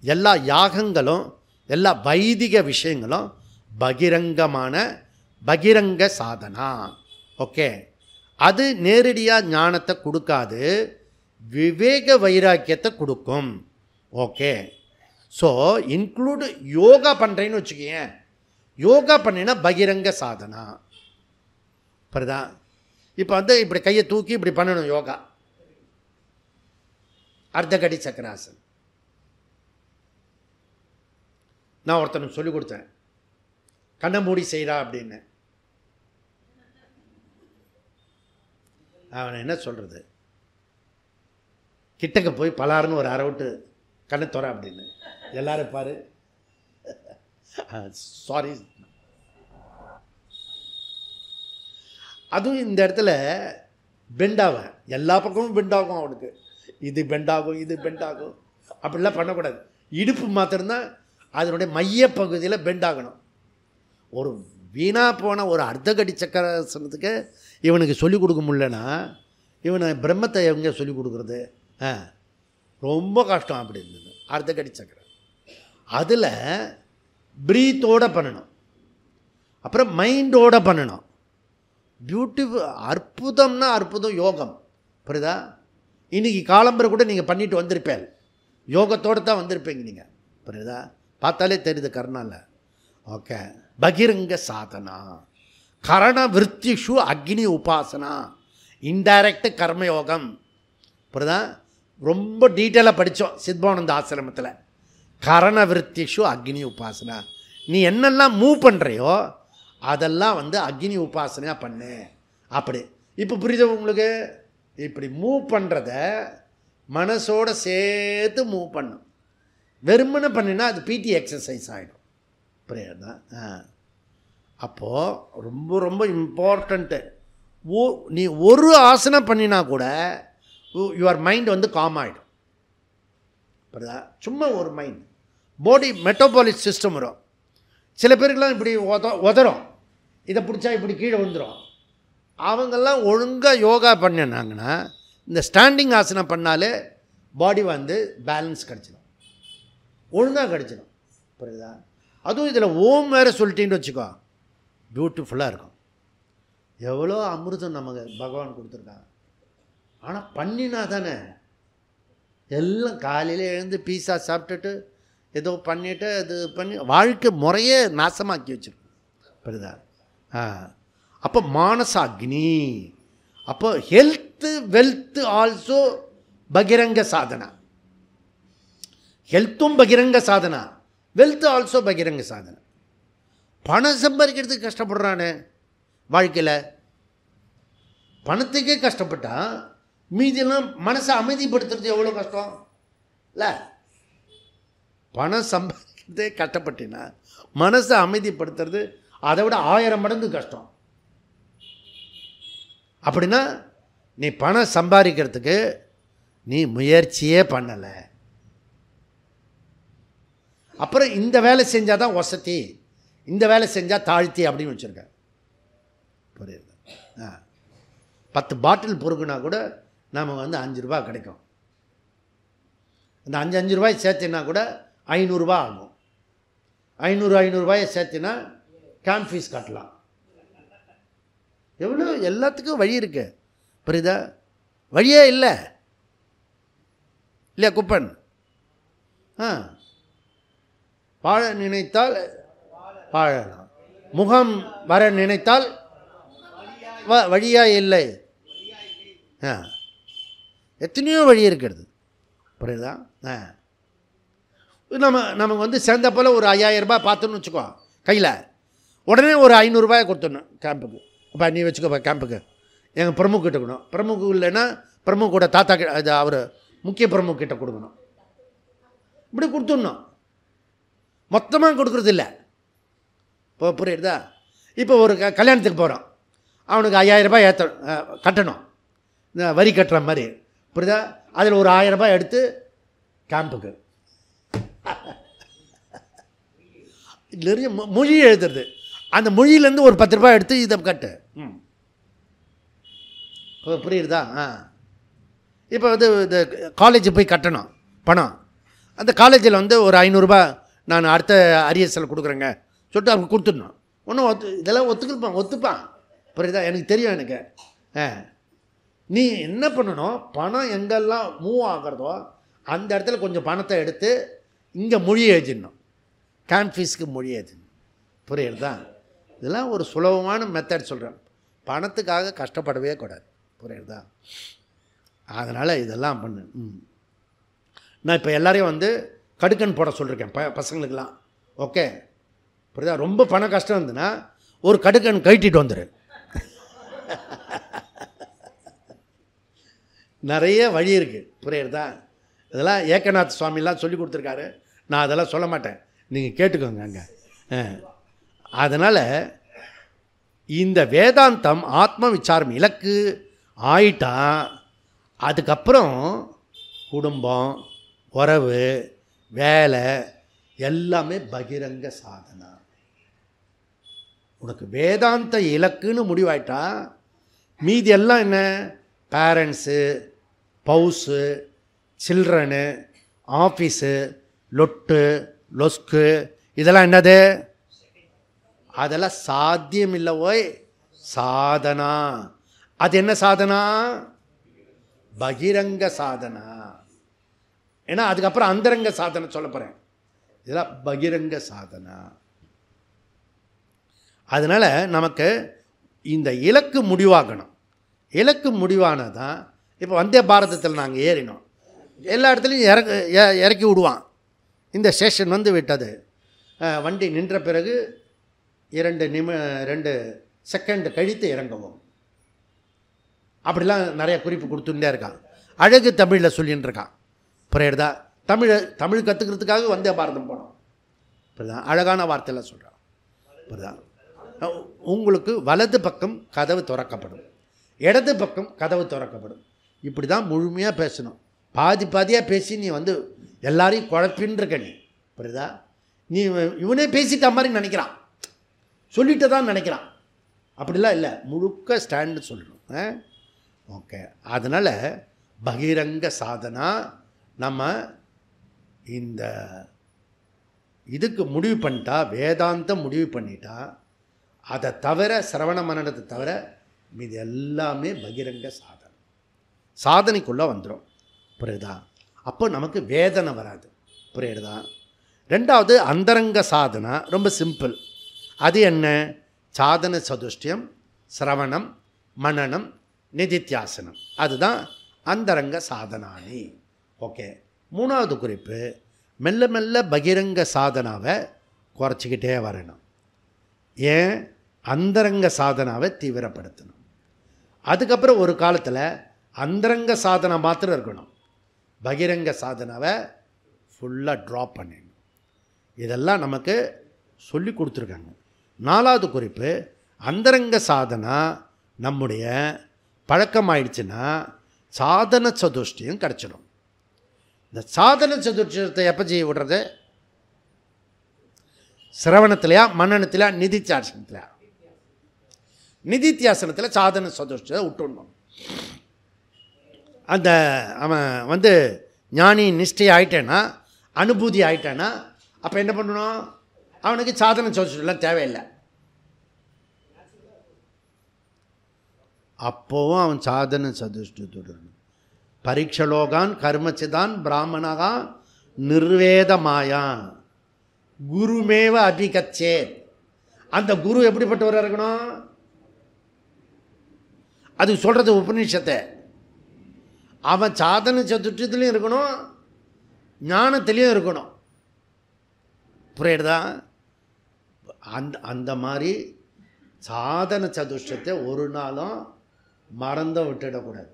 எல்லா யாகங்களும், எல்லா வைதிக விஷயங்களும் பகிரங்க சாதனா. ஓகே, அது நேரடியாக ஞானத்தை கொடுக்காது, விவேக வைராக்கியத்தை கொடுக்கும். ஓகே, ஸோ இன்க்ளூடு யோகா பண்ணுறேன்னு வச்சுக்கோங்க. யோகா பண்ணினா பகிரங்க சாதனா. புரியுதா? இப்போ இப்படி கையை தூக்கி இப்படி பண்ணணும் யோகா, அர்த்தகடி சக்கராசன். நான் ஒருத்தனுக்கு சொல்லிக் கொடுத்தேன், கண்ணை மூடி செய்கிறா அப்படின்னு. அவனை என்ன சொல்கிறது, கிட்டக்க போய் பலாருன்னு ஒரு அரை விட்டு கண்ணை தோற அப்படின்னு எல்லாரும் பாரு. சாரி. அதுவும் இந்த இடத்துல பெண்டாகும், எல்லா பக்கமும் பெண்டாகும் அவனுக்கு. இது பெண்டாகும், இது பெண்டாகும், அப்படிலாம் பண்ணக்கூடாது. இடுப்பு மாத்திரம்தான் அதனுடைய மையப்பகுதியில் பெண்டாகணும். ஒரு வீணாக போன ஒரு அர்த்தகடி சக்கராசனத்துக்கு இவனுக்கு சொல்லிக் கொடுக்க முடியலன்னா இவனை பிரம்மத்தை எங்கே சொல்லிக் கொடுக்குறது? ரொம்ப கஷ்டம். அப்படி இருந்தது அர்த்தகடி சக்கரம். அதில் ப்ரீத்தோடு பண்ணணும், அப்புறம் மைண்டோடு பண்ணணும். பியூட்டிஃபுல், அற்புதம்னா அற்புதம் யோகம். புரியுதா? இன்றைக்கி காலம்பரை கூட நீங்கள் பண்ணிட்டு வந்திருப்பேன், யோகத்தோடு தான் வந்திருப்பீங்க நீங்கள். புரியுதா? பார்த்தாலே தெரியுது கர்ணால. ஓகே. பகிரங்க சாதனா, கரண விருத்திஷு அக்னி உபாசனா, இன்டைரக்ட் கர்மயோகம். புரியுதா? ரொம்ப டீட்டெயிலாக படித்தோம் சித்பவானந்த ஆசிரமத்தில். கரண விருத்திஷு அக்னி உபாசனா, நீ என்னெல்லாம் மூவ் பண்ணுறியோ அதெல்லாம் அக்னி உபாசனையாக பண்ணு. அப்படி இப்போ புரியுது உங்களுக்கு? இப்படி மூவ் பண்ணுறத மனசோடு சேர்த்து மூவ் பண்ணும். வெறுமனை பண்ணினா அது பிடி எக்ஸசைஸ் ஆகிடும். புரியுதா? அப்போது ரொம்ப ரொம்ப இம்பார்ட்டண்ட்டு. நீ ஒரு ஆசனம் பண்ணினா கூட யுவர் மைண்ட் காம் ஆகிடும். புரியுதா? சும்மா ஒரு மைண்ட் பாடி மெட்டபாலிக் சிஸ்டம் வரும். சில பேருக்கெல்லாம் இப்படி உதறும், இதை பிடிச்சா இப்படி கீழே வந்துடும். அவங்கெல்லாம் ஒழுங்காக யோகா பண்ணினாங்கன்னா இந்த ஸ்டாண்டிங் ஆசனம் பண்ணாலே பாடி பேலன்ஸ் கிடச்சிடும், ஒழுங்காக கிடச்சிடும். புரியுதா? அதுவும் இதில் ஓம் வேறு சொல்லிட்டேன்னு வச்சுக்கோ, பியூட்டிஃபுல்லாக இருக்கும். எவ்வளோ அமிர்தம் நமக்கு பகவான் கொடுத்துருக்காங்க. ஆனால் பண்ணினா தானே எல்லாம் காலையில் எழுந்து பீஸா சாப்பிட்டுட்டு ஏதோ பண்ணிவிட்டு அது பண்ணி வாழ்க்கை முறையே நாசமாக்கி வச்சுருக்கோம். புரியுதா? அப்போ மானசாக்னி. அப்போ ஹெல்த்து வெல்த்து ஆல்சோ பகிரங்க சாதனா. ஹெல்த்தும் பகிரங்க சாதனா, வெல்த் ஆல்சோ பகிரங்க சாதனா. பணம் சம்பாதிக்கிறதுக்கு கஷ்டப்படுறானே வாழ்க்கையில், பணத்துக்கே கஷ்டப்பட்டா மீதியெல்லாம் மனசை அமைதிப்படுத்துறது எவ்வளோ கஷ்டம் இல்லை? பணம் சம்பாதிக்கிறதே கஷ்டப்பட்டினா மனசை அமைதிப்படுத்துறது அதை விட 1000 மடங்கு கஷ்டம். அப்படின்னா நீ பணம் சம்பாதிக்கிறதுக்கு நீ முயற்சியே பண்ணலை. அப்புறம் இந்த வேலை செஞ்சால் தான் வசதி, இந்த வேலை செஞ்சால் தாழ்த்தி அப்படின்னு வச்சுருக்க. புரியுது? 10 பாட்டில் பொறுக்குனா கூட நமக்கு 5 ரூபா கிடைக்கும். அந்த 5 ரூபாய் சேர்த்தினா கூட 500 ரூபா ஆகும். 500 ரூபாயை சேர்த்தினா கேம்ப் ஃபீஸ் கட்டலாம். எவ்வளோ எல்லாத்துக்கும் வழி இருக்கு. புரியுதா? வழியே இல்லை இல்லையா குப்பன்? வாழ நினைத்தால் வாழலாம், முகம் வர நினைத்தால் வழியா இல்லை. எத்தனையோ வழி இருக்கிறது. புரியுதா? நமக்கு சேர்ந்த போல் ஒரு 5000 ரூபாய் பார்த்தோன்னு வச்சுக்கோ கையில், உடனே ஒரு 500 ரூபாயை கொடுத்துடணும் கேம்புக்கு. அப்போ நீ வச்சுக்கோப்பா கேம்புக்கு, எங்கள் பிரமுக கிட்ட கொடுக்கணும். பிரமுக இல்லைன்னா பிரமுகோட தாத்தா அது அவர் முக்கிய பிரமுக கிட்ட கொடுக்கணும். இப்படி கொடுத்துடணும், மொத்தமாக கொடுக்குறது இல்லை. இப்போ புரியுதா? இப்போ ஒரு கல்யாணத்துக்கு போகிறோம், அவனுக்கு 5000 ரூபாய் கட்டணும், இந்த வரி கட்டுற மாதிரி. புரியுதா? அதில் ஒரு 1000 ரூபாய் எடுத்து கேம்புக்கு. நிறைய மொழி எழுதுறது, அந்த மொழியிலேருந்து ஒரு 10 ரூபாய் எடுத்து இதை கட்டு. புரியுதா? இப்போ இந்த காலேஜ் போய் கட்டணும் பணம். அந்த காலேஜில் ஒரு 500 ரூபாய் நான் அடுத்த அரியர்ஸில் கொடுக்குறேங்க சொல்லிட்டு அவங்க கொடுத்துடணும். ஒன்றும் இதெல்லாம் ஒத்துப்பான். புரியுதா? எனக்கு தெரியும். எனக்கு நீ என்ன பண்ணணும், பணம் எங்கெல்லாம் மூவ் ஆகிறதோ அந்த இடத்துல கொஞ்சம் பணத்தை எடுத்து இங்கே மொழி எழுதிடணும், கேம்ப் ஃபீஸுக்கு மொழி எழுதிடணும். புரியுறதா? இதெல்லாம் ஒரு சுலபமான மெத்தட் சொல்கிறேன். பணத்துக்காக கஷ்டப்படவே கூடாது. புரியுறதா? அதனால் இதெல்லாம் பண்ணு. நான் இப்போ எல்லாரையும் கடுக்கன் போட சொல்லியிருக்கேன் பசங்களுக்கெல்லாம். ஓகே? புரியுதா? ரொம்ப பண கஷ்டம் இருந்துன்னா ஒரு கடுக்கன் கட்டிட்டு வந்துடு. நிறைய வழி இருக்குது. புரியுறதா? இதெல்லாம் ஏக்கநாத் சுவாமிலாம் சொல்லி கொடுத்துருக்காரு. நான் அதெல்லாம் சொல்ல மாட்டேன், நீங்கள் கேட்டுக்கோங்க. அங்கே அதனால் இந்த வேதாந்தம் ஆத்ம விசாரம் இலக்கு ஆயிட்டா அதுக்கப்புறம் குடும்பம், உறவு, வேலை எல்லாமே பகிரங்க சாதனா. உனக்கு வேதாந்த இலக்குன்னு முடிவாயிட்டா மீதி எல்லாம் என்ன? பேரண்ட்ஸு, பவுஸு, சில்ட்ரனு, ஆஃபீஸு, லொட்டு லொஸ்கு, இதெல்லாம் என்னது? அதெல்லாம் சாத்தியம் இல்லை. ஓய் சாதனா. அது என்ன சாதனா? பகிரங்க சாதனா. ஏன்னா அதுக்கப்புறம் அந்தரங்க சாதனை சொல்ல போகிறேன். இதெல்லாம் பகிரங்க சாதனா. அதனால் நமக்கு இந்த இலக்கு முடிவாகணும். இலக்கு முடிவானதான். இப்போ வந்தே பாரதத்தில் நாங்கள் ஏறினோம், எல்லா இடத்துலையும் இறக்கி விடுவான். இந்த ஸ்டேஷன் வந்து விட்டது, வண்டி நின்ற பிறகு 2 செகண்ட் கழித்து இறங்கவும், அப்படிலாம் நிறைய குறிப்பு கொடுத்துட்டே இருக்கான். அழகு தமிழில் சொல்லின்னு இருக்கான். புரியுறதா? தமிழ் கற்றுக்கிறதுக்காக வந்தே பாரதம் போனோம். புரியுதா? அழகான வார்த்தையெல்லாம் சொல்கிறான். புரியுதா? உங்களுக்கு வலது பக்கம் கதவு திறக்கப்படும், இடது பக்கம் கதவு திறக்கப்படும். இப்படி தான் முழுமையாக பேசணும். பாதியாக பேசி நீ வந்து எல்லாரையும் குழப்பின்னு இருக்க. நீ புரியுதா? நீ இவனே பேசிட்ட மாதிரி நினைக்கிறான், சொல்லிட்டு தான் நினைக்கிறான். அப்படிலாம் இல்லை, முழுக்க ஸ்டாண்டு சொல்லணும். ஓகே. அதனால் பகிரங்க சாதனா நம்ம இந்த இதுக்கு முடிவு பண்ணிட்டா, வேதாந்தம் முடிவு பண்ணிட்டா, அதை தவிர சிரவண மனனத்தை தவிர இது எல்லாமே பகிரங்க சாதனை, சாதனைக்குள்ளே வந்துடும். புரியுதா? அப்போ நமக்கு வேதனை வராது. புரியுதா? ரெண்டாவது அந்தரங்க சாதனா ரொம்ப சிம்பிள். அது என்ன? சாதன சதுஷ்டியம், சிரவணம், மனனம், நிதித்தியாசனம். அதுதான் அந்தரங்க சாதனானி. ஓகே. மூணாவது குறிப்பு, மெல்ல மெல்ல பகிரங்க சாதனாவை குறைச்சிக்கிட்டே வரணும். ஏன்? அந்தரங்க சாதனாவை தீவிரப்படுத்தணும். அதுக்கப்புறம் ஒரு காலத்தில் அந்தரங்க சாதனை மாத்திரம் இருக்கணும், பகிரங்க சாதனாவை ஃபுல்லாக ட்ராப் பண்ணிடணும். இதெல்லாம் நமக்கு சொல்லி கொடுத்துருக்காங்க. நாலாவது குறிப்பு, அந்தரங்க சாதனா நம்முடைய பழக்கமாயிடுச்சுன்னா சாதன சதுஷ்டியம் கிடச்சிடும். இந்த சாதன சதுஷ்டியத்தை எப்போ செய்ய விடுறது? சிரவணத்திலையா, மன்னனத்திலையா, நிதித்தியாசனத்திலையா? நிதித்தியாசனத்தில் சாதன சதுஷ்டியத்தை விட்டுடணும். அந்த அவன் வந்து ஞானி நிஷ்டை ஆகிட்டேன்னா, அனுபூதி ஆகிட்டான்னா, அப்போ என்ன பண்ணணும்? அவனுக்கு சாதன சதுஷ்டியெல்லாம் தேவையில்லை. அப்போவும் அவன் சாதன சதுஷ்டியத்தோடு பரீட்சலோகான் கர்மச்சிதான் பிராமணகா நிர்வேதமாயா குருமேவ அபிகச்சே. அந்த குரு எப்படிப்பட்டவராக இருக்கணும்? அது சொல்கிறது உபநிஷத்தை. அவன் சாதன சதுஷ்டியத்துலையும் இருக்கணும், ஞானத்திலையும் இருக்கணும். புரியுதா? அந்த மாதிரி சாதன சதுஷ்டத்தை ஒரு நாளும் மறந்தும் விட்டுடக்கூடாது.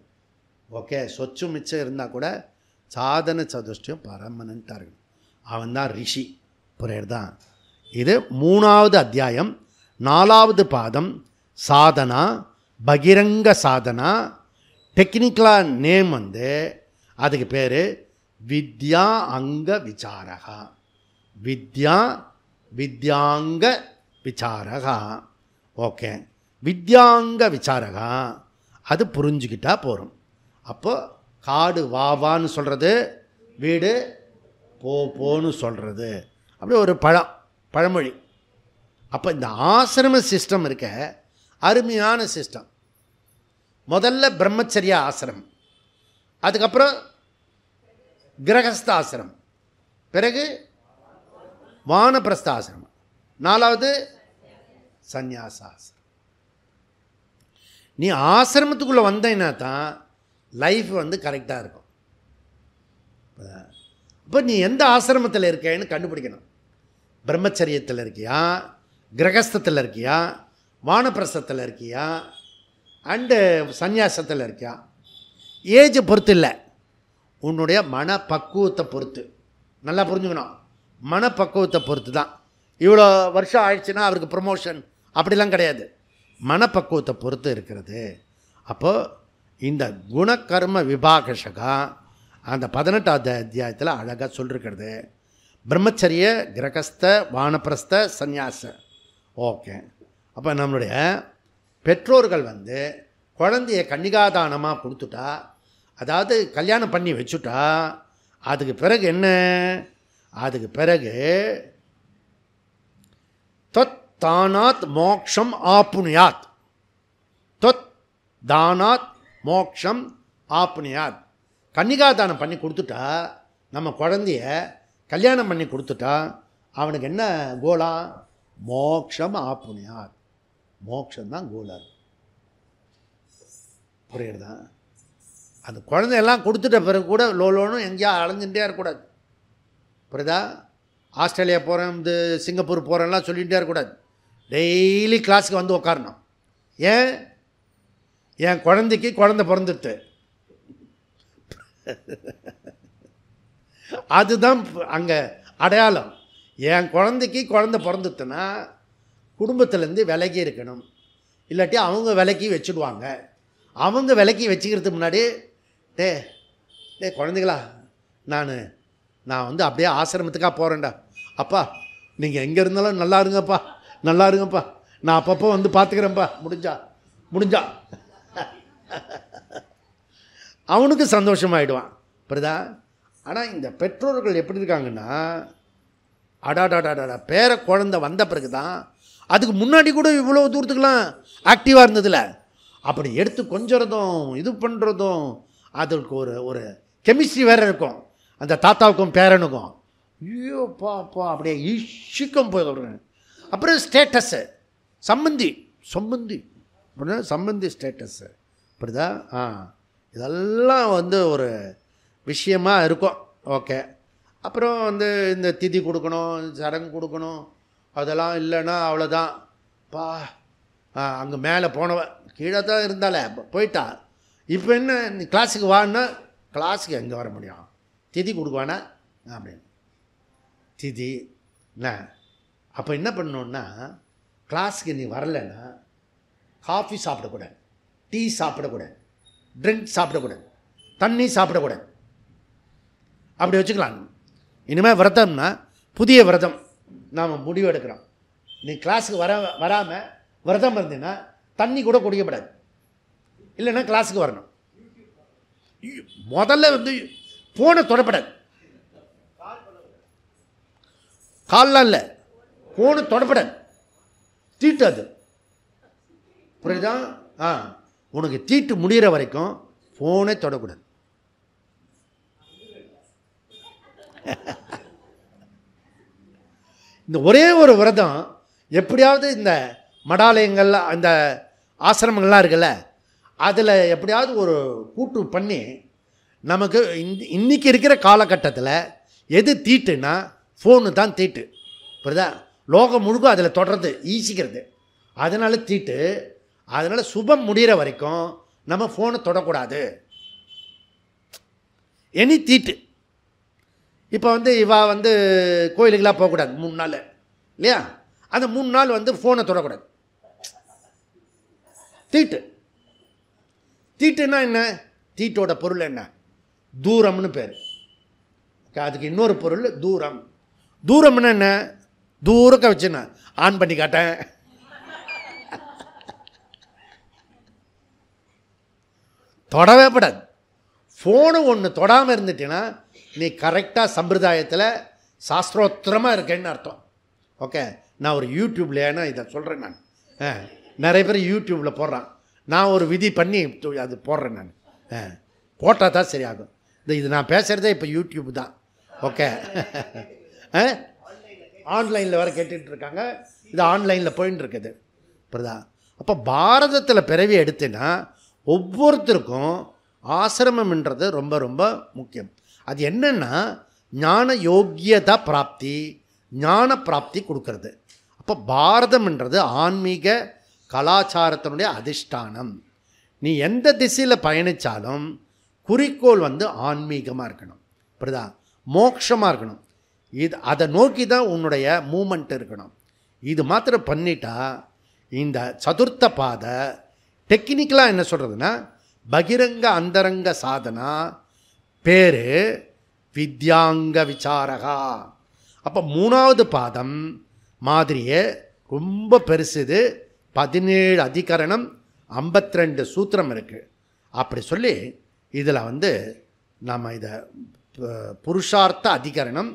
ஓகே. சொச்சு மிச்சம் இருந்தால் கூட சாதன சதுஷ்டியம் பர்மனெண்ட்டாக இருக்கணும். அவன் தான் ரிஷி. புரியுறதா? இது 3வது அத்தியாயம் 4வது பாதம் சாதனா, பகிரங்க சாதனா. டெக்னிக்கலாக நேம் வந்து அதுக்கு பேர் வித்யா அங்க விசாரகா. வித்யாங்க விசாரகா. ஓகே. வித்யாங்க விசாரகா அது புரிஞ்சுக்கிட்டா போகிறோம். அப்போது காடு வாவான்னு சொல்கிறது, வீடு போன்னு சொல்கிறது, அப்படி ஒரு பழமொழி. அப்போ இந்த ஆசிரம சிஸ்டம் இருக்க அருமையான சிஸ்டம். முதல்ல பிரம்மச்சரிய ஆசிரமம், அதுக்கப்புறம் கிரகஸ்த ஆசிரமம், பிறகு வானப்பிரஸ்த ஆசிரமம், 4வது சந்நியாசாசிரமம். நீ ஆசிரமத்துக்குள்ளே வந்தேன்னா தான் லைஃப் வந்து கரெக்டாக இருக்கும். இப்போ நீ எந்த ஆசிரமத்தில் இருக்கேன்னு கண்டுபிடிக்கணும். பிரம்மச்சரியத்தில் இருக்கியா, கிரகஸ்தத்தில் இருக்கியா, வானப்பிரஸ்தத்தில் இருக்கியா, அண்டு சந்நியாசத்தில் இருக்கியா? ஏஜை பொறுத்து இல்லை, உன்னுடைய மனப்பக்குவத்தை பொறுத்து. நல்லா புரிஞ்சுக்கணும், மனப்பக்குவத்தை பொறுத்து தான். இவ்வளோ வருஷம் ஆயிடுச்சுன்னா அவருக்கு ப்ரொமோஷன் அப்படிலாம் கிடையாது. மனப்பக்குவத்தை பொறுத்து இருக்கிறது. அப்போது இந்த குணகர்ம விபாகஷகா அந்த 18வது அத்தியாயத்தில் அழகாக சொல்லிருக்கிறது. பிரம்மச்சரிய, கிரகஸ்த, வானப்பிரஸ்த, சந்நியாச. ஓகே. அப்போ நம்மளுடைய பெற்றோர்கள் வந்து குழந்தைய கன்னிகாதானமாக கொடுத்துட்டா, அதாவது கல்யாணம் பண்ணி வச்சுட்டா, அதுக்கு பிறகு என்ன? அதுக்கு பிறகு தொத் தானாத் மோக்ஷம் ஆப்புனியாத். தொத் தானாத் மோக்ஷம் ஆப்புனியாத். கன்னிகாதானம் பண்ணி கொடுத்துட்டா, நம்ம குழந்தைய கல்யாணம் பண்ணி கொடுத்துட்டா, அவனுக்கு என்ன கோலா? மோக்ஷம் ஆப்புனியாத். மோக்ஷம்தான் கோலா. புரியுறதா? அந்த குழந்தையெல்லாம் கொடுத்துட்ட பிறகு கூட லோலோனும் எங்கேயா அலைஞ்சுட்டே இருக்கக்கூடாது. புரியுதா? ஆஸ்திரேலியா போகிறேன், இந்த சிங்கப்பூர் போகிறேன்லாம் சொல்லிகிட்டே இருக்கக்கூடாது. டெய்லி கிளாஸுக்கு வந்து உட்காரணும். ஏன்? என் குழந்தைக்கு குழந்தை பிறந்துட்டு அதுதான் அங்கே அடையாளம். என் குழந்தைக்கு குழந்தை பிறந்துட்டுன்னா குடும்பத்திலேருந்து விலகி இருக்கணும். இல்லாட்டி அவங்க விலக்கி வச்சுடுவாங்க. அவங்க விலக்கி வச்சுக்கிறதுக்கு முன்னாடி டே குழந்தைகளா, நான் வந்து அப்படியே ஆசிரமத்துக்காக போகிறேன்டா. அப்பா நீங்கள் எங்கே இருந்தாலும் நல்லா இருங்கப்பா, நல்லா இருங்கப்பா, நான் அப்பப்போ வந்து பார்த்துக்கிறேன்ப்பா, முடிஞ்சா அவனுக்கு சந்தோஷமாயிடுவான். புரியுதா? ஆனால் இந்த பெற்றோர்கள் எப்படி இருக்காங்கன்னா, அடாடாடாடா பேர குழந்தை வந்த பிறகு தான், அதுக்கு முன்னாடி கூட இவ்வளோ தூரத்துக்கெலாம் ஆக்டிவாக இருந்ததில்ல. அப்படி எடுத்து கொஞ்சறதும் இது பண்ணுறதும் அதுக்கு ஒரு கெமிஸ்ட்ரி வேறு இருக்கும் அந்த தாத்தாவுக்கும் பேரனுக்கும். ஐயோ பாப்பா அப்படியே இஷ்டிக்கும் போயிடுறேன். அப்புறம் ஸ்டேட்டஸ்ஸு, சம்பந்தி அப்படின்னா சம்பந்தி ஸ்டேட்டஸ்ஸு. புரியுதா? இதெல்லாம் வந்து ஒரு விஷயமாக இருக்கும். ஓகே. அப்புறம் வந்து இந்த திதி கொடுக்கணும், சடங்கு கொடுக்கணும், அதெல்லாம் இல்லைன்னா அவ்வளோதான். பா அங்கே மேலே போனவன் கீழே தான் இருந்தாலே போயிட்டா. இப்போ என்ன, நீ கிளாஸுக்கு வான்னா கிளாஸுக்கு எங்கே வர முடியும்? திதி கொடுக்குவானா அப்படின்னு திதி என்ன? அப்போ என்ன பண்ணணுன்னா, கிளாஸுக்கு நீ வரலைன்னா காஃபி சாப்பிடக்கூடாது, டீ சாப்பிடக்கூடாது, ட்ரிங்க் சாப்பிடக்கூடாது, தண்ணி சாப்பிடக்கூடாது. அப்படி வச்சுக்கலாம். இனிமேல் விரதம்னா புதிய விரதம் நாம் முடிவு எடுக்கிறோம். நீ கிளாஸுக்கு வராமல் விரதம் இருந்தீங்கன்னா தண்ணி கூட குடிக்கப்படாது, இல்லைன்னா கிளாஸுக்கு வரணும். முதல்ல வந்து ஃபோனை தொடப்படாது, கால்லாம் இல்லை, ஃபோனு தொடப்படாது, தீட்டு அது. புரியுதா? உனக்கு தீட்டு முடிகிற வரைக்கும் ஃபோனே தொடக்கூடாது. இந்த ஒரே ஒரு விரதம் எப்படியாவது இந்த மடாலயங்கள், அந்த ஆசிரமங்கள்லாம் இருக்குல்ல, அதில் எப்படியாவது ஒரு கூட்டு பண்ணி நமக்கு இன்றைக்கி இருக்கிற காலகட்டத்தில் எது தீட்டுன்னா ஃபோனு தான் தீட்டு. புரியுதா? லோகம் முழுக்க அதில் தொடர்றது ஈசிக்கிறது, அதனால் தீட்டு. அதனால் சுபம் முடிகிற வரைக்கும் நம்ம ஃபோனை தொடக்கூடாது. எனி தீட்டு. இப்போ வந்து இவா வந்து கோயிலுக்கெல்லாம் போகக்கூடாது 3 நாள் இல்லையா? அந்த 3 நாள் வந்து ஃபோனை தொடக்கூடாது. தீட்டு. தீட்டுன்னா என்ன? தீட்டோட பொருள் என்ன? தூரம்னு பேர். அதுக்கு இன்னொரு பொருள் தூரம். தூரம்னா என்ன? தூரக்க வச்சுன்னா ஆன் பண்ணி காட்டேன். தொடவே படாது. ஃபோனு ஒன்று தொடாமல் இருந்துட்டீங்கன்னா நீ கரெக்டாக சம்பிரதாயத்தில் சாஸ்திரோத்திரமாக இருக்கேன்னு அர்த்தம். ஓகே. நான் ஒரு யூடியூப்லையானா இதை சொல்கிறேன். நான் நிறைய பேர் யூடியூப்பில் போடுறான். நான் ஒரு விதி பண்ணி அது போடுறேன். நான் போட்டால் தான் சரியாகும். இது நான் பேசுகிறதே இப்போ யூடியூப் தான். ஓகே. ஆன்லைனில் வேறு கேட்டுட்ருக்காங்க. இது ஆன்லைனில் போயின்னு இருக்குது. புரியுதா? அப்போ பாரதத்தில் பிறவி எடுத்துன்னா ஒவ்வொருத்தருக்கும் ஆசிரமம்ன்றது ரொம்ப ரொம்ப முக்கியம். அது என்னென்னா ஞான யோக்கியதா பிராப்தி, ஞான பிராப்தி கொடுக்கறது. அப்போ பாரதம்ன்றது ஆன்மீக கலாச்சாரத்தினுடைய அதிஷ்டானம். நீ எந்த திசையில் பயணித்தாலும் குறிக்கோள் வந்து ஆன்மீகமாக இருக்கணும். புரியுதா? மோட்சமாக இருக்கணும். அதை நோக்கி தான் உன்னுடைய மூமெண்ட் இருக்கணும். இது மாத்திரம் பண்ணிட்டா இந்த சதுர்த்த பாதை டெக்னிக்கலாக என்ன சொல்கிறதுன்னா பகிரங்க அந்தரங்க சாதனா, பேர் வித்யாங்க விசாரகா. அப்போ 3வது பாதம் மாதிரியே ரொம்ப பெருசுது. 17 அதிகரணம், 52 சூத்திரம் இருக்குது. அப்படி சொல்லி இதில் நம்ம இதை புருஷார்த்த அதிகரணம்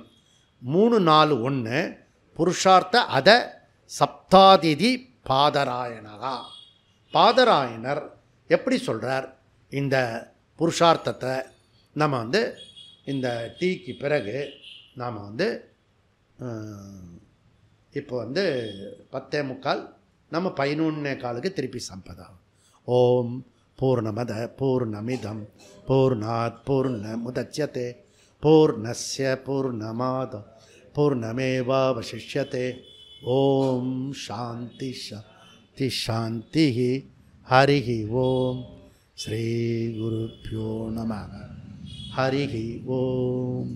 341 புருஷார்த்த அத சப்தாதிதி பாதராயணகா. பாதராயணர் எப்படி சொல்கிறார் இந்த புருஷார்த்தத்தை? நம்ம இந்த டீக்கு பிறகு நாம் இப்போ 10:45 நம்ம 11:15 திருப்பி சம்பதா. ஓம் பூர்ணமத பூர்ணமிதம் பூர்ணாத் பூர்ணமுதச்யதே பூர்ணஸ்ய பூர்ணமாத பூர்ணமேவாவசிஷ்யதே. ஓம் சாந்தி சாந்தி சாந்தி. ஹரி ஓம். ஸ்ரீ குருப்யோ நமः. ஹரி ஓம்.